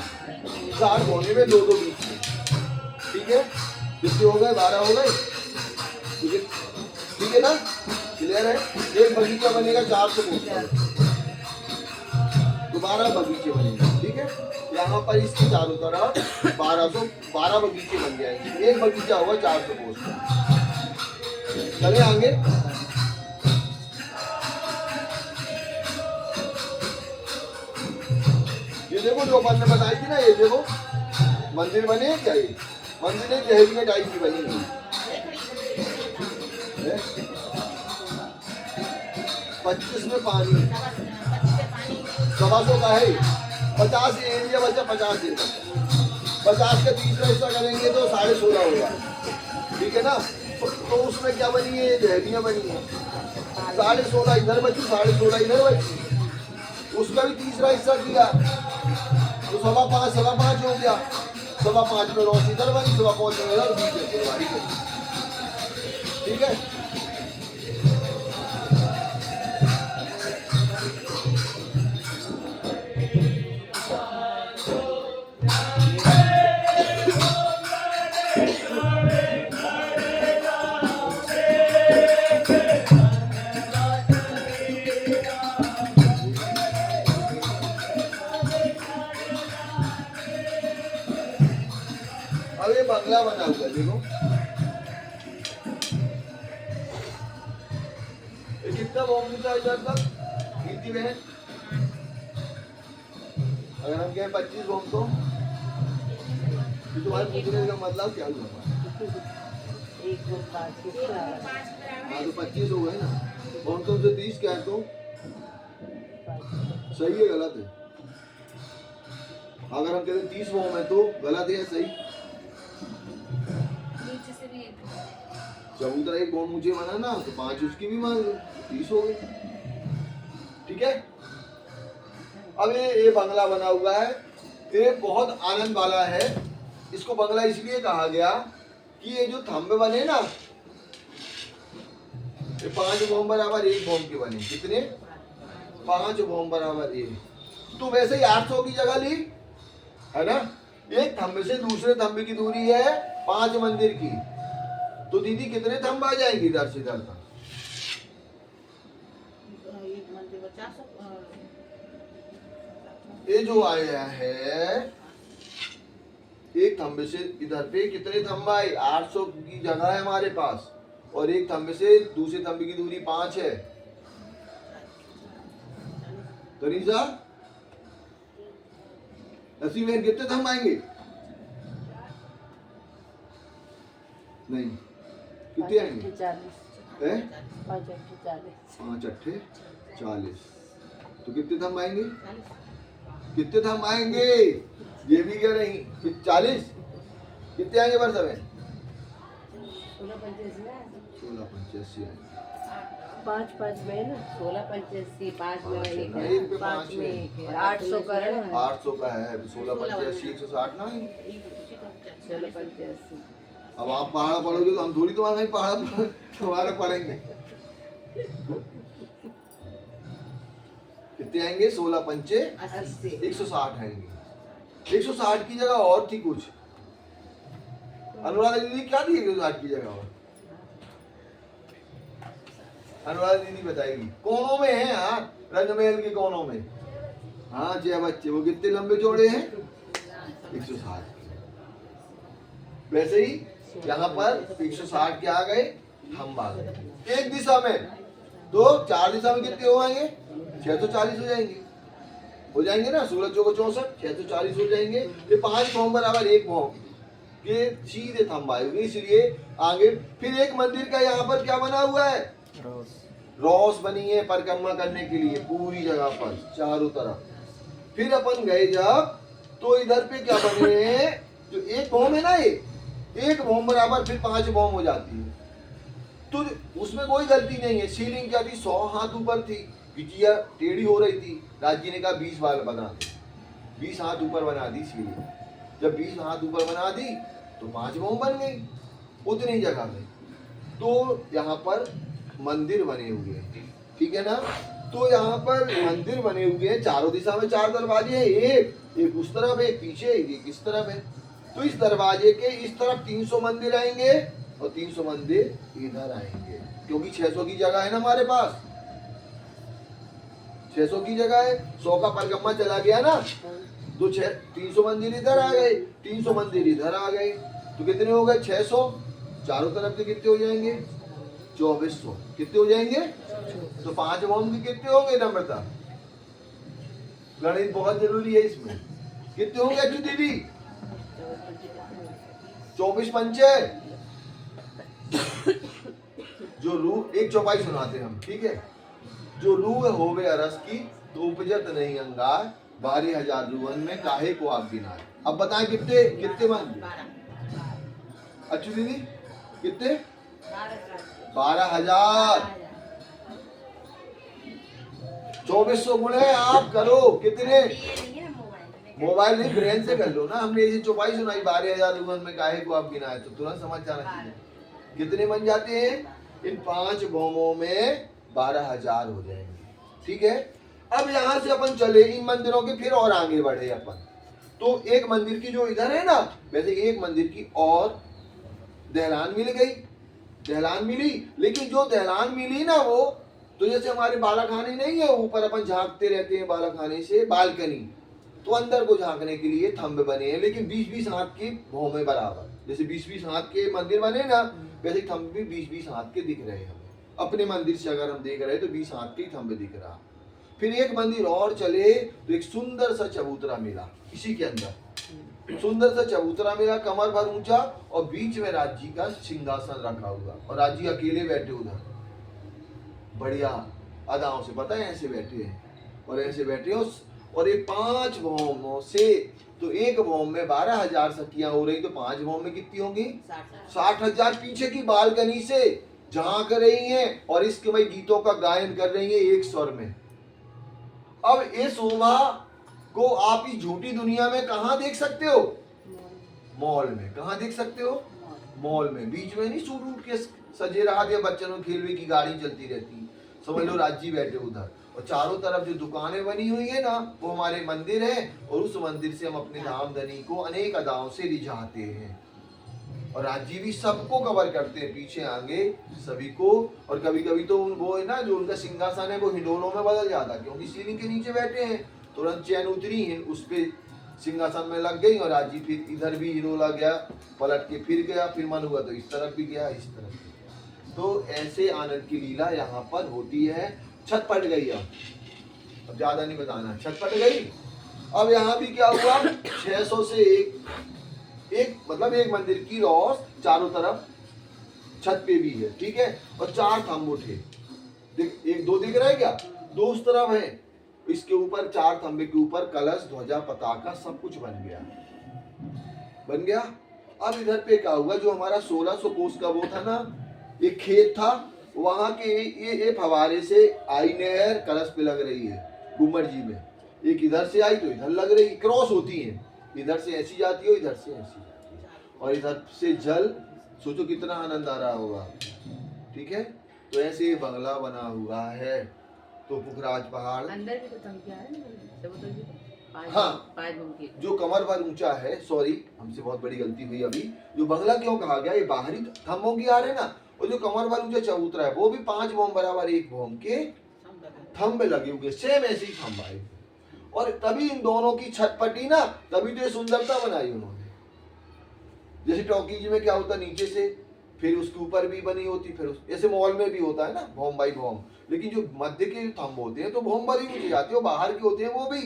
4 कोने में 2-2 बीच में, ठीक है। कितने हो गए, 12 हो गए, ठीक है ना, क्लियर है। एक बगीचा बनेगा 400 कोस का, तो 12 बगीचे बनेंगे, ठीक है। यहाँ पर इसके चारों तरफ 12 बगीचे बन जाएंगे। एक बगीचा होगा 400 कोस का। चले आगे, ये देखो जो अपन ने बताई थी ना, ये देखो मंदिर बने हैं क्या, ये मंदिर एक जहरीला टाइप की बनी है। 25 में पानी 125 का है, 50 एरिया बचा, 50 एरिया 50 का तीसरा हिस्सा करेंगे तो 16.5 होगा, ठीक है ना। तो उसमें क्या बनी है, जहरियाँ बनी है। 16.5 इधर बची, 16.5 इधर बची, उसका भी तीसरा हिस्सा किया तो 5.5 हो गया। 5.5 में रॉस इधर बनी, 5.5 में इधर, बीच में फुलवाड़ी बनी, ठीक है। अब ये बंगला बना हुआ देखो, ये कितना बॉम्ब है इधर तक, कीर्ति बहन, अगर हम कहें 25 बॉम्ब तो तुम्हारे पूछने का मतलब क्या हुआ, 1 2 5 हाँ तो 25 हो गए ना। बॉम्ब तो 30 क्या है, तो सही है गलत है। अगर हम कहते 30 बॉम्ब है तो गलत है सही। चबूतरा एक बॉम्ब मुझे बना ना, तो 5 उसकी भी मान लो, 30 हो गए, ठीक है। अब ये बंगला बना हुआ है, ये बहुत आनंद वाला है। इसको बंगला इसलिए कहा गया कि ये जो थंब बने ना, ये 5 बॉम्ब बराबर 1 बॉम्ब के बने। कितने? 5 बॉम्ब बराबर 1। तो वैसे ही 800 की जगह ली है ना। एक थंब से दूसरे थंब की दूरी है 5 मंदिर की, तो दीदी कितने थंब आ जाएंगे इधर से इधर तक? एक मंदिर को 400 ये जो आया है एक थंब से इधर पे कितने थंब आए? 800 की जगह है हमारे पास, और एक थंब से दूसरे थंब की दूरी 5 है। तरीजा अस्सी में कितने थंब आएंगे? नहीं, कितने आएंगे? 40 हैं? 5 8 40 5 8 40। तो कितने थंब आएंगे? कितने थंब आएंगे? ये भी कह रही 40। कितने आएंगे वर्ष में? 16 85 ना 16 85 आएंगे। 5 5 में ना 16 85 5 में पाँच है एक ना, है, एक पे 5 पाँच में है। एक है, 800 का है ना 800 का है, 16 85 160 ना। 16 85 अब आप पहाड़ पढ़ोगे तो हम थोड़ी तुम्हारा ही पहाड़ तुम्हारे पढ़ेंगे। कितने आएंगे? 16 पंचे 80 160 आएंगे। 160 की जगह और थी कुछ। अनुराधा दीदी क्या थी 160 की जगह और? अनुराधा दीदी बताएगी। कोनों में है यार, रंगमहल के कोनों में। हाँ जय बच्चे, वो कितने लंबे चौड़े हैं? 160। वैसे ही यहाँ पर 160 के आ गए, थंब आ गए एक दिशा में। तो 4 दिशा में कितने हो जाएंगे? 640 हो जाएंगे। हो जाएंगे ना, 16 चौको 64, 640 हो जाएंगे। ये 5 बॉम्ब बराबर 1 बॉम्ब के सीधे थंब आए हुए, इसलिए आगे। फिर एक मंदिर का यहाँ पर क्या बना हुआ है? रॉस बनी है परिक्रमा करने के लिए पूरी जगह पर चारों तरफ। फिर अपन गए जब, तो इधर पे क्या बने हैं? जो एक बॉम्ब है ना, ये एक बॉम्ब बराबर फिर 5 बॉम्ब हो जाती है। तो उसमें कोई गलती नहीं है। सीलिंग क्या थी? 100 हाथ ऊपर थी, बिटिया टेढ़ी हो रही थी। राज जी ने कहा 20 बार बना दे, 20 हाथ ऊपर बना दी सीलिंग। जब 20 हाथ ऊपर बना दी तो 5 बॉम्ब बन गई उतनी जगह में। तो यहाँ पर मंदिर बने हुए हैं, ठीक है ना। तो यहाँ पर मंदिर बने हुए हैं, चारों दिशा में 4 दरवाजे हैं। एक उस तरफ है, एक पीछे, एक इस तरफ है। तो इस दरवाजे के इस तरफ 300 मंदिर आएंगे और 300 मंदिर इधर आएंगे, क्योंकि 600 की जगह है ना हमारे पास। 600 की जगह है, 100 का परिक्रमा चला गया ना, तो 300 मंदिर इधर आ गए, 300 मंदिर इधर आ गए। तो कितने हो गए? 600। चारों तरफ के कितने हो जाएंगे? 2400। कितने हो जाएंगे? तो 5 बॉम्ब के कितने होंगे नम्रता? गणित बहुत जरूरी है इसमें। कितने होंगे अच्छी दीदी? 24 पंचे। जो रूह, एक चौपाई सुनाते हैं हम, ठीक है। जो रूह होवे अरस की तो उपजत नहीं अंगार, 12,000 रूहन में काहे को आप गिनाए। अब बताएं कितने कितने मंदिर? अच्छी दीदी कितने? 12,000। 2400 गुणे आप करो कितने? मोबाइल नहीं, ब्रेन से कर लो ना। हमने ऐसी चौपाई सुनाई 12,000 रूहन में काहे को आप गिनाए, तो तुरंत समझ जाना चाहिए कितने बन जाते हैं। इन 5 बॉम्बों में 12,000 हो जाएंगे, ठीक है। अब यहाँ से अपन चले इन मंदिरों के, फिर और आगे बढ़े अपन। तो एक मंदिर की जो इधर है ना, वैसे एक मंदिर की और दहलान मिल गई, दहलान मिली। लेकिन जो दहलान मिली ना, वो तो जैसे हमारे बालाखाने नहीं है, ऊपर अपन झांकते रहते हैं बालाखाने से, बालकनी, तो अंदर को झांकने के लिए थंब बने हैं, लेकिन 20-20 हाथ के भौमे बराबर। जैसे 20-20 हाथ के मंदिर बने ना, वैसे थंब भी 20-20 हाथ के दिख रहे हैं हमें। अपने मंदिर से अगर हम देख रहे हैं तो 20 हाथ के थंब दिख रहा। फिर एक मंदिर और चले तो एक सुंदर सा चबूतरा मिला, इसी के अंदर सुंदर सा चबूतरा मिला, कमर भर ऊंचा, और बीच में राज जी का सिंहासन रखा हुआ, और राज जी अकेले बैठे उधर बढ़िया अदाओं से, पता है ऐसे बैठे हैं, और ऐसे बैठे हैं। और ये 5 भौमों से, तो एक भौम में 12,000 सखियां हो रही, तो 5 भौम में कितनी होंगी? 60,000 पीछे की बालकनी से झांक रही हैं, और इसके भाई गीतों का गायन कर रही हैं एक स्वर में। अब ये शोभा को आप इस झूठी दुनिया में कहाँ देख सकते हो? मॉल में। कहाँ देख सकते हो? मॉल में। बीच में नहीं सूट वूट के सजे रहा या बच्चों खेलने की गाड़ी चलती रहती, समझ लो राज्य बैठे उधर। और चारों तरफ जो दुकानें बनी हुई है ना, वो हमारे मंदिर है, और उस मंदिर से हम अपने धाम धनी को अनेक अदाओं से रिझाते हैं। और राज्य भी सबको कवर करते हैं, पीछे आगे सभी को। और कभी कभी तो वो है ना, जो उनका सिंहासन है वो हिंडोलों में बदल जाता है, क्योंकि सीलिंग के नीचे बैठे हैं। तुरंत चैन उतरी है, उस पे सिंहासन में लग गई, और राज्य फिर इधर भी हिंडोला गया, पलट के फिर गया, फिर मन हुआ तो इस तरफ भी गया, इस तरफ भी गया। तो ऐसे आनंद की लीला यहाँ पर होती है। छत पट गई, अब ज्यादा नहीं बताना, छत पट गई। अब यहाँ भी क्या हुआ, 600 से एक मतलब एक मंदिर की रौस चारों तरफ छत पे भी है, ठीक है। और 4 थंब उठे, एक दो दिख रहा है क्या? 2 उस तरफ है, इसके ऊपर 4 थंबे के ऊपर कलश, ध्वजा, पताका सब कुछ बन गया। अब इधर पे क्या हुआ, जो हमारा 1600 कोस का वो था ना, एक खेत था, वहां के ये फवारे से आई नहर कलश पे लग रही है गुम्बद जी में। एक इधर से आई तो इधर लग रही, क्रॉस होती है, इधर से ऐसी जाती है, इधर से ऐसी जाती है, और इधर से जल। सोचो कितना आनंद आ रहा होगा, ठीक है। तो ऐसे ये बंगला बना हुआ है। तो पुखराज पहाड़ अंदर भी तो थम क्या है चबूतरे की, हाँ, 5 भूम की, जो कमर भर ऊंचा है, सॉरी हमसे बहुत बड़ी गलती हुई अभी। जो बंगला क्यों कहा गया, ये बाहरी थंबों की आ रहे ना, और जो कमर भर ऊंचा चबूतरा है वो भी 5 भौम बराबर 1 भौम के थंब लगे हुए, सेम ऐसे ही थंब आए। और तभी इन दोनों की छत पटी ना, तभी तो ये सुंदरता बनाई उन्होंने। जैसे टॉकीज में क्या होता, नीचे से फिर उसके ऊपर भी बनी होती, फिर ऐसे मॉल में भी होता है ना, भौम बाई भौम। लेकिन जो मध्य के थंब होते हैं तो भौम भर ही ऊंचे जाते हैं, और बाहर के होते हैं वो भी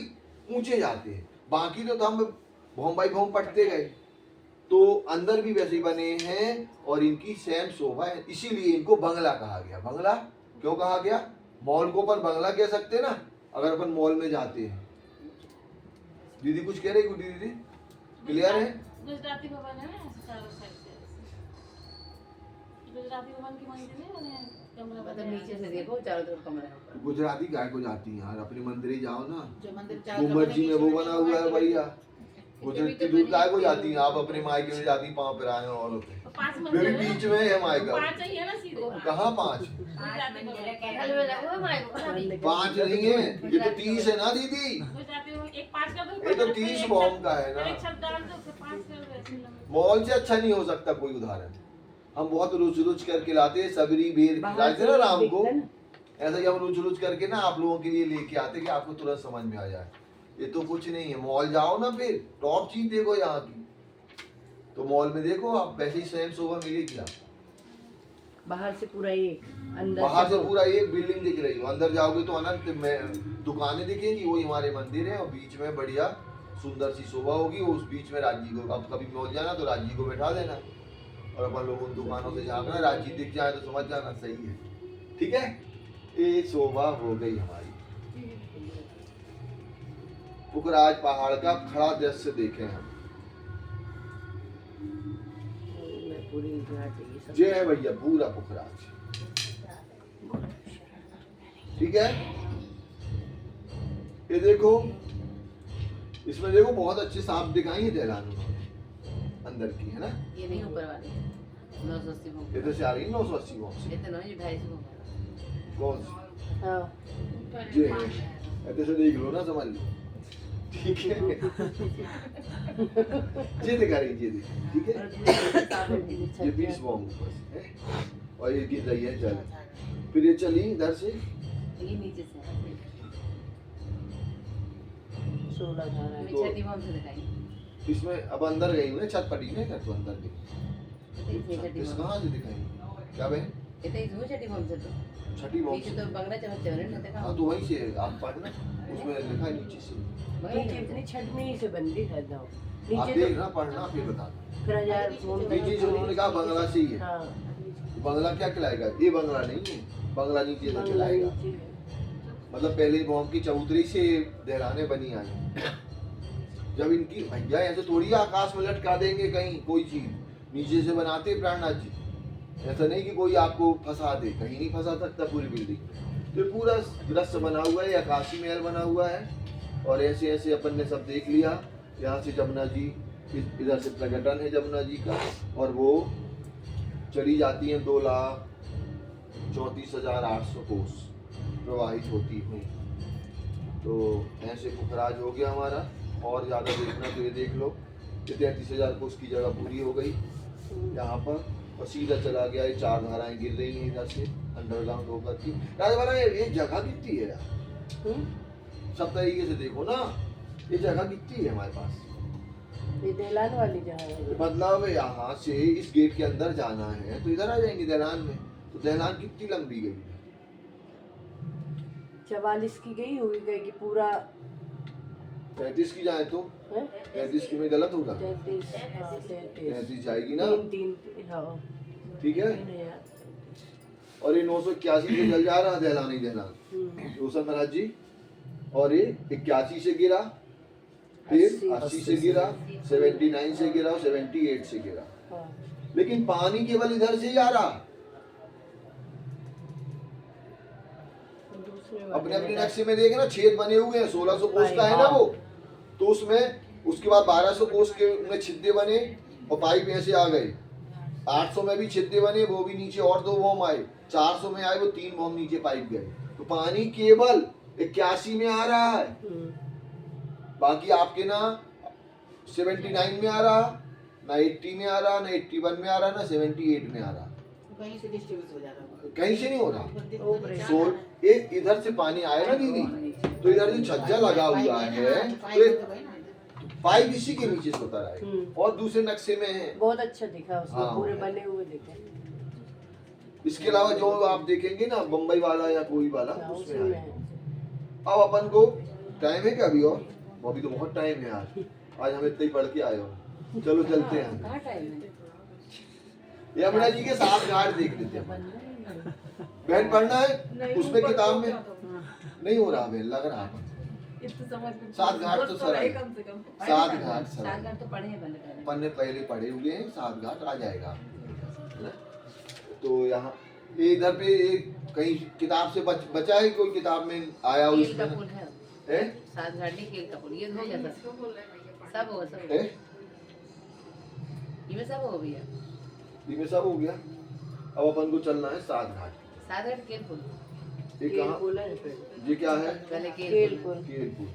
ऊंचे जाते हैं। बाकी तो थंब भौम बाई भौम पटते गए। तो अंदर भी वैसे ही बने हैं, और इनकी सेम शोभा है, इसीलिए इनको बंगला कहा गया। बंगला क्यों कहा गया? मॉल को अपन बंगला कह सकते हैं ना, अगर अपन मॉल में जाते हैं। दीदी कुछ कह रही, गुड्डी दीदी क्लियर है? गुजराती भवन है ना, चारों साइड से गुजराती भवन की मंदिर है, उन्हें कमरा मतलब नीचे से देखो चारों तरफ कमरा है ऊपर। गुजराती गाय को जाती है यार, अपने मंदिर ही जाओ ना, जो मंदिर चार गुम्बद जी में वो बना हुआ है भैया। तो गुजराती दूध गाय को जाती है, आप अपने मायके में जाती, पाँव पर आए और होते 5 मेरे मंदिर बीच में है मायका। 5 ही है ना सीधे। कहाँ 5? गुजराती भवन। हलवे लगा हुआ है माइक 5 नहीं है, ये तो 30 है ना दीदी, गुजराती भवन एक 5 का दो, ये तो 30 भौम का है ना। एक शब्द डाल दो फिर 5 कर दो, ऐसे लंबे। मॉल से अच्छा नहीं हो सकता कोई उदाहरण। हम बहुत रुच करके लाते हैं, सबरी बेर खिलाते ना राम को, ऐसा ही हम रुच करके ना आप लोगों के लिए लेके आते कि आपको तुरंत समझ में आ जाए। ये तो कुछ नहीं है। मॉल जाओ ना, फिर टॉप चीज देखो यहाँ की, तो मॉल में देखो आप, वैसे ही सेम शोभा मिलेगी आपको। बाहर से पूरा ये, अंदर बाहर से पूरा एक बिल्डिंग दिख रही है, अंदर जाओगे तो अनंत में दुकानें दिखेंगी, वही हमारे मंदिर है, और बीच में बढ़िया सुंदर सी शोभा होगी। उस बीच में राज्य को, अब कभी मॉल जाना तो राज्य को बैठा देना, और अपन लोग उन दुकानों से झांकना, राज्य दिख जाए तो समझ जाना सही है, ठीक है। ये शोभा हो गई हमारी। पुखराज पहाड़ का खड़ा दृश्य देखें हम। पूरी चाहिए सब। जय है भैया, पूरा पुखराज, ठीक है। ये देखो, इसमें देखो बहुत अच्छे सांप दिखाई है ढलान उन्होंने अंदर की, है ना। ये नहीं ऊपर वाले 980 भूम, इधर से आ रही है 980 वॉट से। इतना नहीं 250 भूम। कौन सी? हां जे ऐसे से देख लो ना, समझ लो, ठीक है। ये दिखा रही है, ठीक है। ये 20 बॉम्ब ऊपर से है, और ये गिर रही है जल। फिर ये चली इधर से, ये नीचे से 16 धारा तो- छठी भूम से दिखाई। इसमें अब अंदर गई हुई है, छत पटी नहीं कर तो अंदर गई। इस कहाँ से दिखाई? क्या बहन? ये तो इसमें छठी भूम से तो छठी बॉम्ब नीचे से। तो बंगला चमत्कार ना देखा। हाँ तो वहीं से आप पढ़ना, उसमें लिखा है नीचे से। नीचे इतनी छठ में ही से बंदी कर दो आप नीचे देखना, पढ़ना, फिर बताना। फिर 1000 भूम नीचे जो उन्होंने कहा बंगला से ही है। हां बंगला क्या खिलाएगा? ये बंगला नहीं है, बंगला नीचे से खिलाएगा। मतलब पहले बॉम्ब की चबूतरी से दहराने बनी आई। जब इनकी भैया ऐसे थोड़ी आकाश में लटका देंगे कहीं कोई चीज, नीचे से बनाते प्राणनाथ जी। ऐसा नहीं कि कोई आपको फंसा दे, कहीं नहीं फंसा सकता पूरी बिल्डिंग। तो पूरा दृश्य बना हुआ है, आकाशी महल बना हुआ है। और ऐसे ऐसे अपन ने सब देख लिया। यहाँ से जमुना जी इधर से प्रकटन है जमुना जी का, और वो चली जाती है 2,34,800 कोस प्रवाहित होती हुई। तो ऐसे पुखराज हो गया हमारा। और ज़्यादा देखना तो ये देख लो, 33,000 कोस की जगह पूरी हो गई यहाँ पर, और सीधा चला गया। ये 4 धाराएं गिर रही हैं इधर से अंडरग्राउंड होकर की। राजवाड़ा ये जगह कितनी है यार, सब तरीके से देखो ना, ये जगह कितनी है हमारे पास। ये देलान वाली जगह है। मतलब यहाँ से इस गेट के अंदर जाना है तो इधर आ जाएंगे दहलान में। तो दहलान कितनी लंबी गई है? 44 की गई होगी, गई कि पूरा 35 की जाए तो 35 की में गलत होगा, 33 35 जाएगी ना, 3 ठीक है। और ये 981 से चल जा रहा है दहलान ही दहलान रोशन महाराज जी, और ये 81 से गिरा, फिर 80 से गिरा, 79 से गिरा, 78 से गिरा। लेकिन पानी केवल इधर से ही आ रहा। अपने अपने नक्शे में देखे ना, छेद बने हुए हैं, 1600 कोस का है ना वो, तो उसमें उसके बाद 1200 कोस के में छिद्दे बने और पाइप ऐसे आ गए। 800 में भी छिद्दे बने, वो भी नीचे और 2 बॉम्ब आए। 400 में आए, वो 3 बॉम्ब नीचे पाइप गए। तो पानी केवल 81 में आ रहा है, बाकी आपके ना 79 में आ रहा, ना 80 में आ रहा, ना 81 में आ रहा, ना 78 में आ रहा। कहीं से डिस्ट्रीब्यूट हो जा रहा है, कहीं से नहीं हो रहा। एक इधर से पानी आए ना दीदी, तो इधर जो छज्जा लगा हुआ है तो पाइप इसी के नीचे से उतर आए, और दूसरे नक्शे में है। बहुत अच्छा दिखा उसमें, हाँ। पूरे बने हुए दिखे। इसके अलावा जो आप देखेंगे ना बम्बई वाला या कोई वाला, हाँ, उसमें उसमें है। है। अब अपन को टाइम है क्या अभी? और अभी तो बहुत टाइम है यार, आज हम इतना ही पढ़ के आए हो। चलो चलते हैं। कहाँ टाइम है? यमुना जी के 7 घाट देख लेते हैं। बहन पढ़ना है उसमें किताब में नहीं हो रहा है, लग रहा है 7 घाट तो सर 7 घाट सर 7 घाट तो पढ़े हैं पहले। अपन ने पहले पढ़े हुए हैं, 7 घाट आ जाएगा है ना। तो यहाँ इधर पे कहीं किताब से बचा है, कोई किताब में आया हो केल का इसमें पुल है। है? 7 घाट नहीं, केल का पुल, ये हो गया सब। सब होगा, सब है? ये सब हो गया। में सब हो गया। अब अपन को चलना है 7 घाट। 7 घाट केल पुल। ये कहाँ, ये क्या है? पहले केल पुल। केलपुर।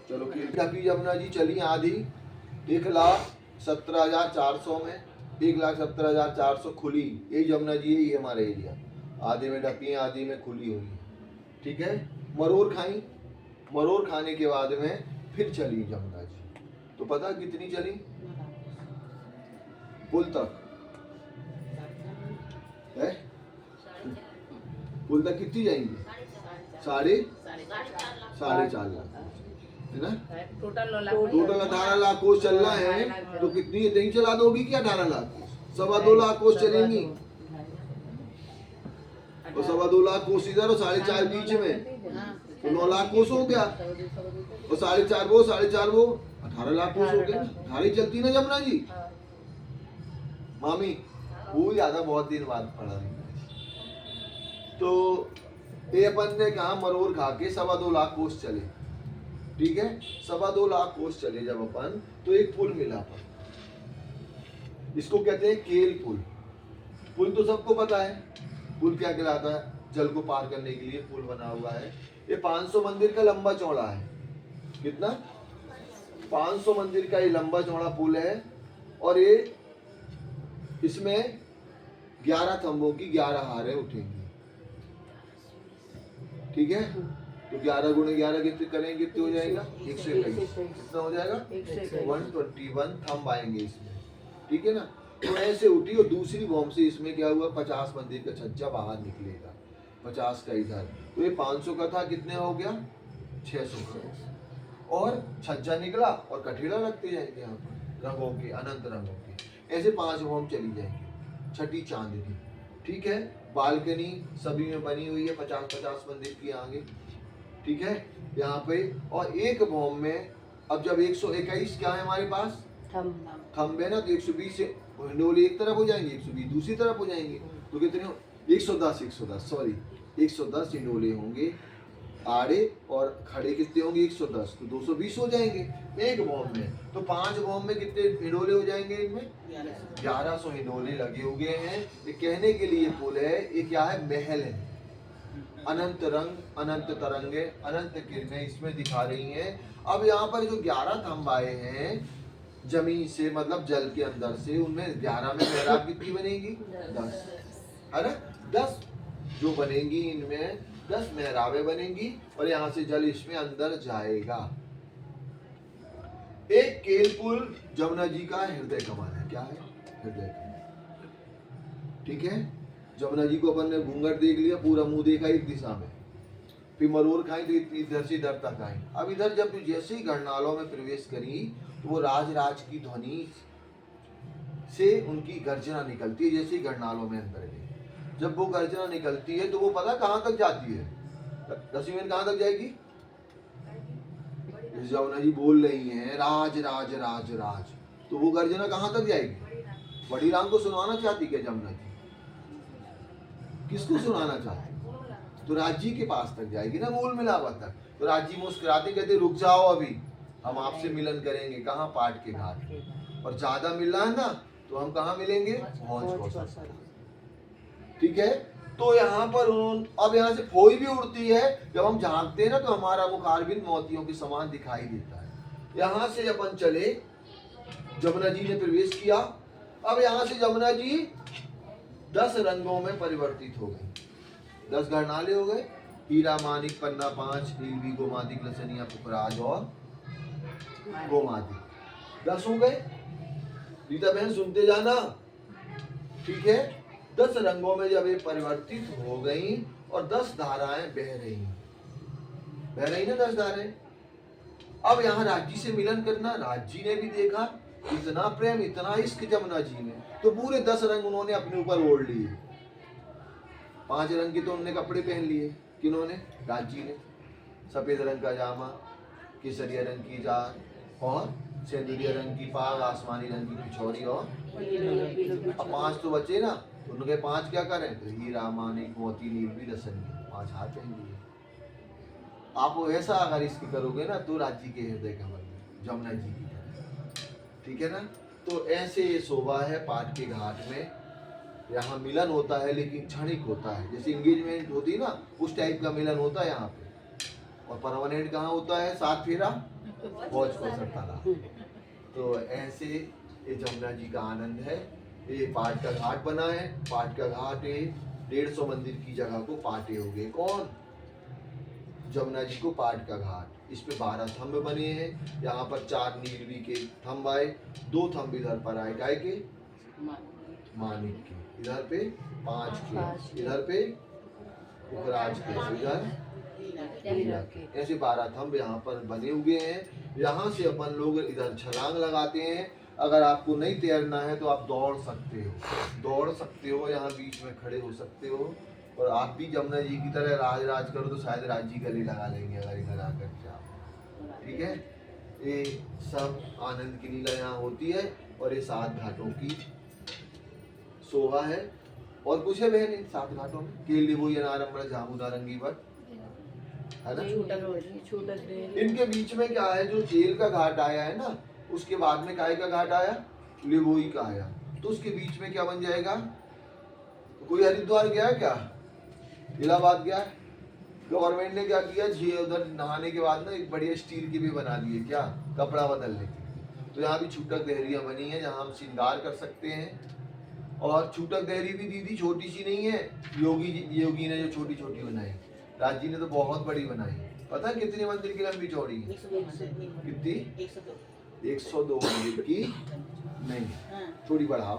चलो केलपुर यमुना जी चली आधी 1,17,400 में, 1,17,400 खुली। ये यमुना जी है, ये हमारा एरिया। आधे में ढकी है, आधी में खुली हुई, ठीक है। मरोर खाई, मरोर खाने के बाद में फिर चली यमुना जी। तो पता कितनी चली? पुल तक है, पुल तक कितनी जाएंगी? 4.5 लाख है ना। टोटल 9 लाख। टोटल 18 लाख कोस चलना है, तो कितनी नहीं चला दोगी क्या? 18 लाख, 2.25 लाख कोस चलेंगी। तो 2.25 लाख कोस इधर और 4.5 बीच में, तो 9 लाख कोस हो गया। और 4.5 वो 4.5 वो 18 लाख कोस हो गया। 18 ही चलती ना यमुना जी। मामी भूल जाता, बहुत दिन बाद पढ़ा नहीं। तो ये अपन ने कहा मरोर खा के 2.25 लाख कोस चले, ठीक है। 2.25 लाख कोस चले जब अपन, तो एक पुल मिला अपन, इसको कहते हैं केल पुल। पुल तो सबको पता है, पुल क्या कहलाता है? जल को पार करने के लिए पुल बना हुआ है। ये 500 मंदिर का लंबा चौड़ा है। कितना? 500 मंदिर का ये लंबा चौड़ा पुल है। और ये इसमें 11 खंभों की 11 हारें उठेंगी, ठीक है। तो 11 गुणे 11 कितने करेंगे, कितने हो जाएगा? 121। कितना हो जाएगा? 121 थंब आएंगे इसमें, ठीक है ना। तो ऐसे उठी। और दूसरी बॉम्ब से इसमें क्या हुआ? 50 मंदिर का छज्जा बाहर निकलेगा, 50 का इधर। तो ये 500 का था, कितने हो गया? 600 का। और छज्जा निकला और कठेड़ा लगते जाएंगे यहाँ पर रंगों के, अनंत रंगों के। ऐसे 5 बॉम्ब चली जाएंगी। छठी चांदनी, ठीक है। बालकनी सभी में बनी हुई है, 50-50 मंदिर की आगे, ठीक है यहाँ पे। और एक बॉम्ब में अब जब 121 क्या है हमारे पास? थंब है ना। तो 120 से हिंडोले एक तरफ हो जाएंगे, 120 दूसरी तरफ हो जाएंगे। तो कितने हो? 110 सॉरी 110 हिंडोले होंगे, आड़े और खड़े कितने होंगे 110, तो 220 हो जाएंगे एक बॉम्ब में। तो 5 बॉम्ब में कितने हिडोले हो जाएंगे? इनमें 1100 हिडोले लगे हुए हैं। ये कहने के लिए पुल है, ये क्या है? महल है। अनंत रंग, अनंत तरंगे, अनंत किरणें इसमें दिखा रही हैं। अब यहाँ पर जो 11 थंब आए हैं जमीन से, मतलब जल के अंदर से, उनमें 11 में मेहराब कितनी बनेगी? 10 है ना। 10 जो बनेंगी, इनमें 10 मेहराबें बनेंगी और यहाँ से जल इसमें अंदर जाएगा। एक केल पुल जमुना जी का हृदय कमल है। क्या है? हृदय कमल। ठीक है। जमुना जी को अपन ने घूंघट देख लिया, पूरा मुंह देखा एक दिशा में, फिर मरोड़ खाई तो इधर से इधर तक आई। अब इधर जब जैसे ही गणनालों में प्रवेश करी तो वो राज राज की ध्वनि से उनकी गर्जना निकलती है। जैसे ही गणनालों में अंदर गई, जब वो गर्जना निकलती है तो वो पता कहाँ तक जाती है? 10 मिनट कहाँ तक जाएगी? जमुना जी बोल रही हैं राज राज राज राज, तो वो गर्जना कहाँ तक जाएगी? बड़ी राम को सुनाना चाहती क्या जमुना जी? किसको सुनाना चाहती? तो राज जी के पास तक जाएगी ना, मूल मिलावा तक। तो राज जी मुस्कुराते कहते रुक जाओ, अभी हम आपसे मिलन करेंगे। कहाँ? पाट के घाट। और ज्यादा मिलना है ना तो हम कहाँ मिलेंगे? भौज। ठीक है। तो यहाँ पर अब यहाँ से फोई भी उड़ती है। जब हम झांकते हैं ना तो हमारा मुखारबिंद मोतियों के समान दिखाई देता है। यहाँ से अपन चले, जमुना जी ने प्रवेश किया। अब यहाँ से जमुना जी 10 रंगों में परिवर्तित हो गए। 10 गणनाले हो गए। हीरा, मानिक, पन्ना 5, नीलवी, गोमादिक, लसनिया, पुखराज और गोमादिक 10 हो गए। रीता बहन सुनते जाना। ठीक है। 10 रंगों में जब ये परिवर्तित हो गई और 10 धाराएं बह रही ना 10 धाराएं। अब यहाँ राजी से मिलन करना। राजी ने भी देखा इतना प्रेम, इतना इश्क जमुना जी में, तो पूरे 10 रंग उन्होंने अपने ऊपर ओढ़ लिए। 5 रंग के तो उन्होंने कपड़े पहन लिए। किन्होंने? राजी ने। सफेद रंग का जामा, केसरिया रंग की जार और सिंदूरिया रंग की पाग, आसमानी रंग की पिछौरी और अब 5 तो बचे ना, तो उनके 5 क्या करें? तो हीरा, मानिक, मोती, नीलवी, लसनिया 5 हाथ पहन लिए। आप ऐसा अगर इसकी करोगे ना तो राज्य के हृदय कमल में जमुना जी की तरह। ठीक है ना। तो ऐसे ये शोभा है पाट के घाट में। यहाँ मिलन होता है लेकिन क्षणिक होता है। जैसे इंगेजमेंट होती है ना, उस टाइप का मिलन होता है यहाँ पे। और परमानेंट कहाँ होता है? 7 फेरा भोज को सरतारा। तो ऐसे ये जमुना जी का आनंद है। ये पाट का घाट बना है। पाट का घाट 150 मंदिर की जगह को पाटे हो गए। कौन? जमुना जी को पाट का घाट। इस पे 12 थंब बने हैं। यहाँ पर 4 नीलवी के थंब आए, 2 थंब इधर पर आए गाय के, मानिक के, इधर पे 5 के, इधर पे पुखराज के, इधर हीरा के। ऐसे 12 थंब यहाँ पर बने हुए हैं। यहाँ से अपन लोग इधर छलांग लगाते हैं। अगर आपको नहीं तैरना है तो आप दौड़ सकते हो, यहाँ बीच में खड़े हो सकते हो। और आप भी जमुना जी की तरह राज राज करो तो शायद राज जी गले लगा लेंगे अगर इधर आकर के आप। ठीक है। ये सब आनंद की लीला यहाँ होती है और ये 7 घाटों की शोभा है। और कुछ है बहन इन 7 घाटों में? केली वो ये नारंबड़ जामुना रंगी बट है ना। इनके बीच में क्या है? जो जेल का घाट आया है ना, उसके बाद में काय का घाट आया? लिबोई का आया। तो उसके बीच में क्या बन जाएगा? तो कोई हरिद्वार गया क्या? इलाहाबाद गया? गवर्नमेंट ने क्या किया? झील उधर नहाने के बाद ना एक बढ़िया स्टील की भी बना दिए, क्या? कपड़ा बदलने की। तो यहाँ भी छूटक देहरियां बनी है जहाँ हम श्रृंगार कर सकते हैं। और छूटक देहरी भी दीदी छोटी सी नहीं है। योगी ने जो छोटी छोटी बनाई, राज जी ने तो बहुत बड़ी बनाई। पता है कितने मंदिर की लंबी चौड़ी है? कितनी? 102 मंदिर की नहीं, थोड़ी बढ़ाओ।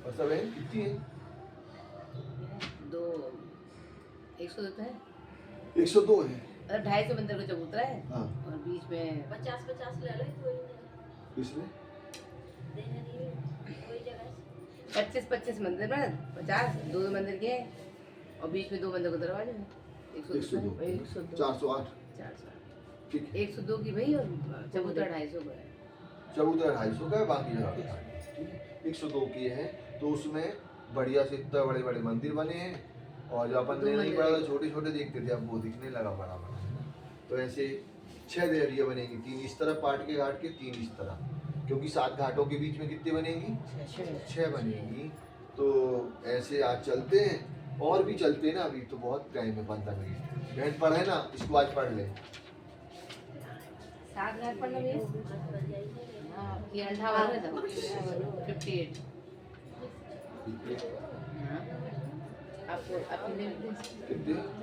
और सब है कितनी है? 102 है। 102 है। 250 मंदिर का चबूतरा है। हाँ। और बीच में 50-50 ले लो। इसमें 25 मंदिर में 50 2 मंदिर के और बीच में 2 मंदिर का दरवाजा है। 102 102 408 ठीक है। 102 की भाई और चबूतरा 250 का है। चबूतरा 250 का है, बाकी जगह 102 की है। तो उसमें बढ़िया से इतने बड़े बड़े मंदिर बने हैं, और जो अपन ने नहीं पढ़ा था छोटे छोटे देखते थे, अब वो दिखने लगा बड़ा बड़ा। तो ऐसे 6 देहरियाँ बनेंगी, 3 इस तरफ पाट के घाट के, 3 इस तरफ, क्योंकि 7 घाटों के बीच में कितनी बनेंगी, 6 बनेंगी। तो ऐसे आज चलते हैं, और भी चलते हैं ना, अभी तो बहुत टाइम है 15 मिनट। बहन पढ़े ना, इसको आज पढ़ ले। 7 घाट पढ़ना भैया। हाँ, ये 58 है तो 58। हाँ, आपको अपने कितने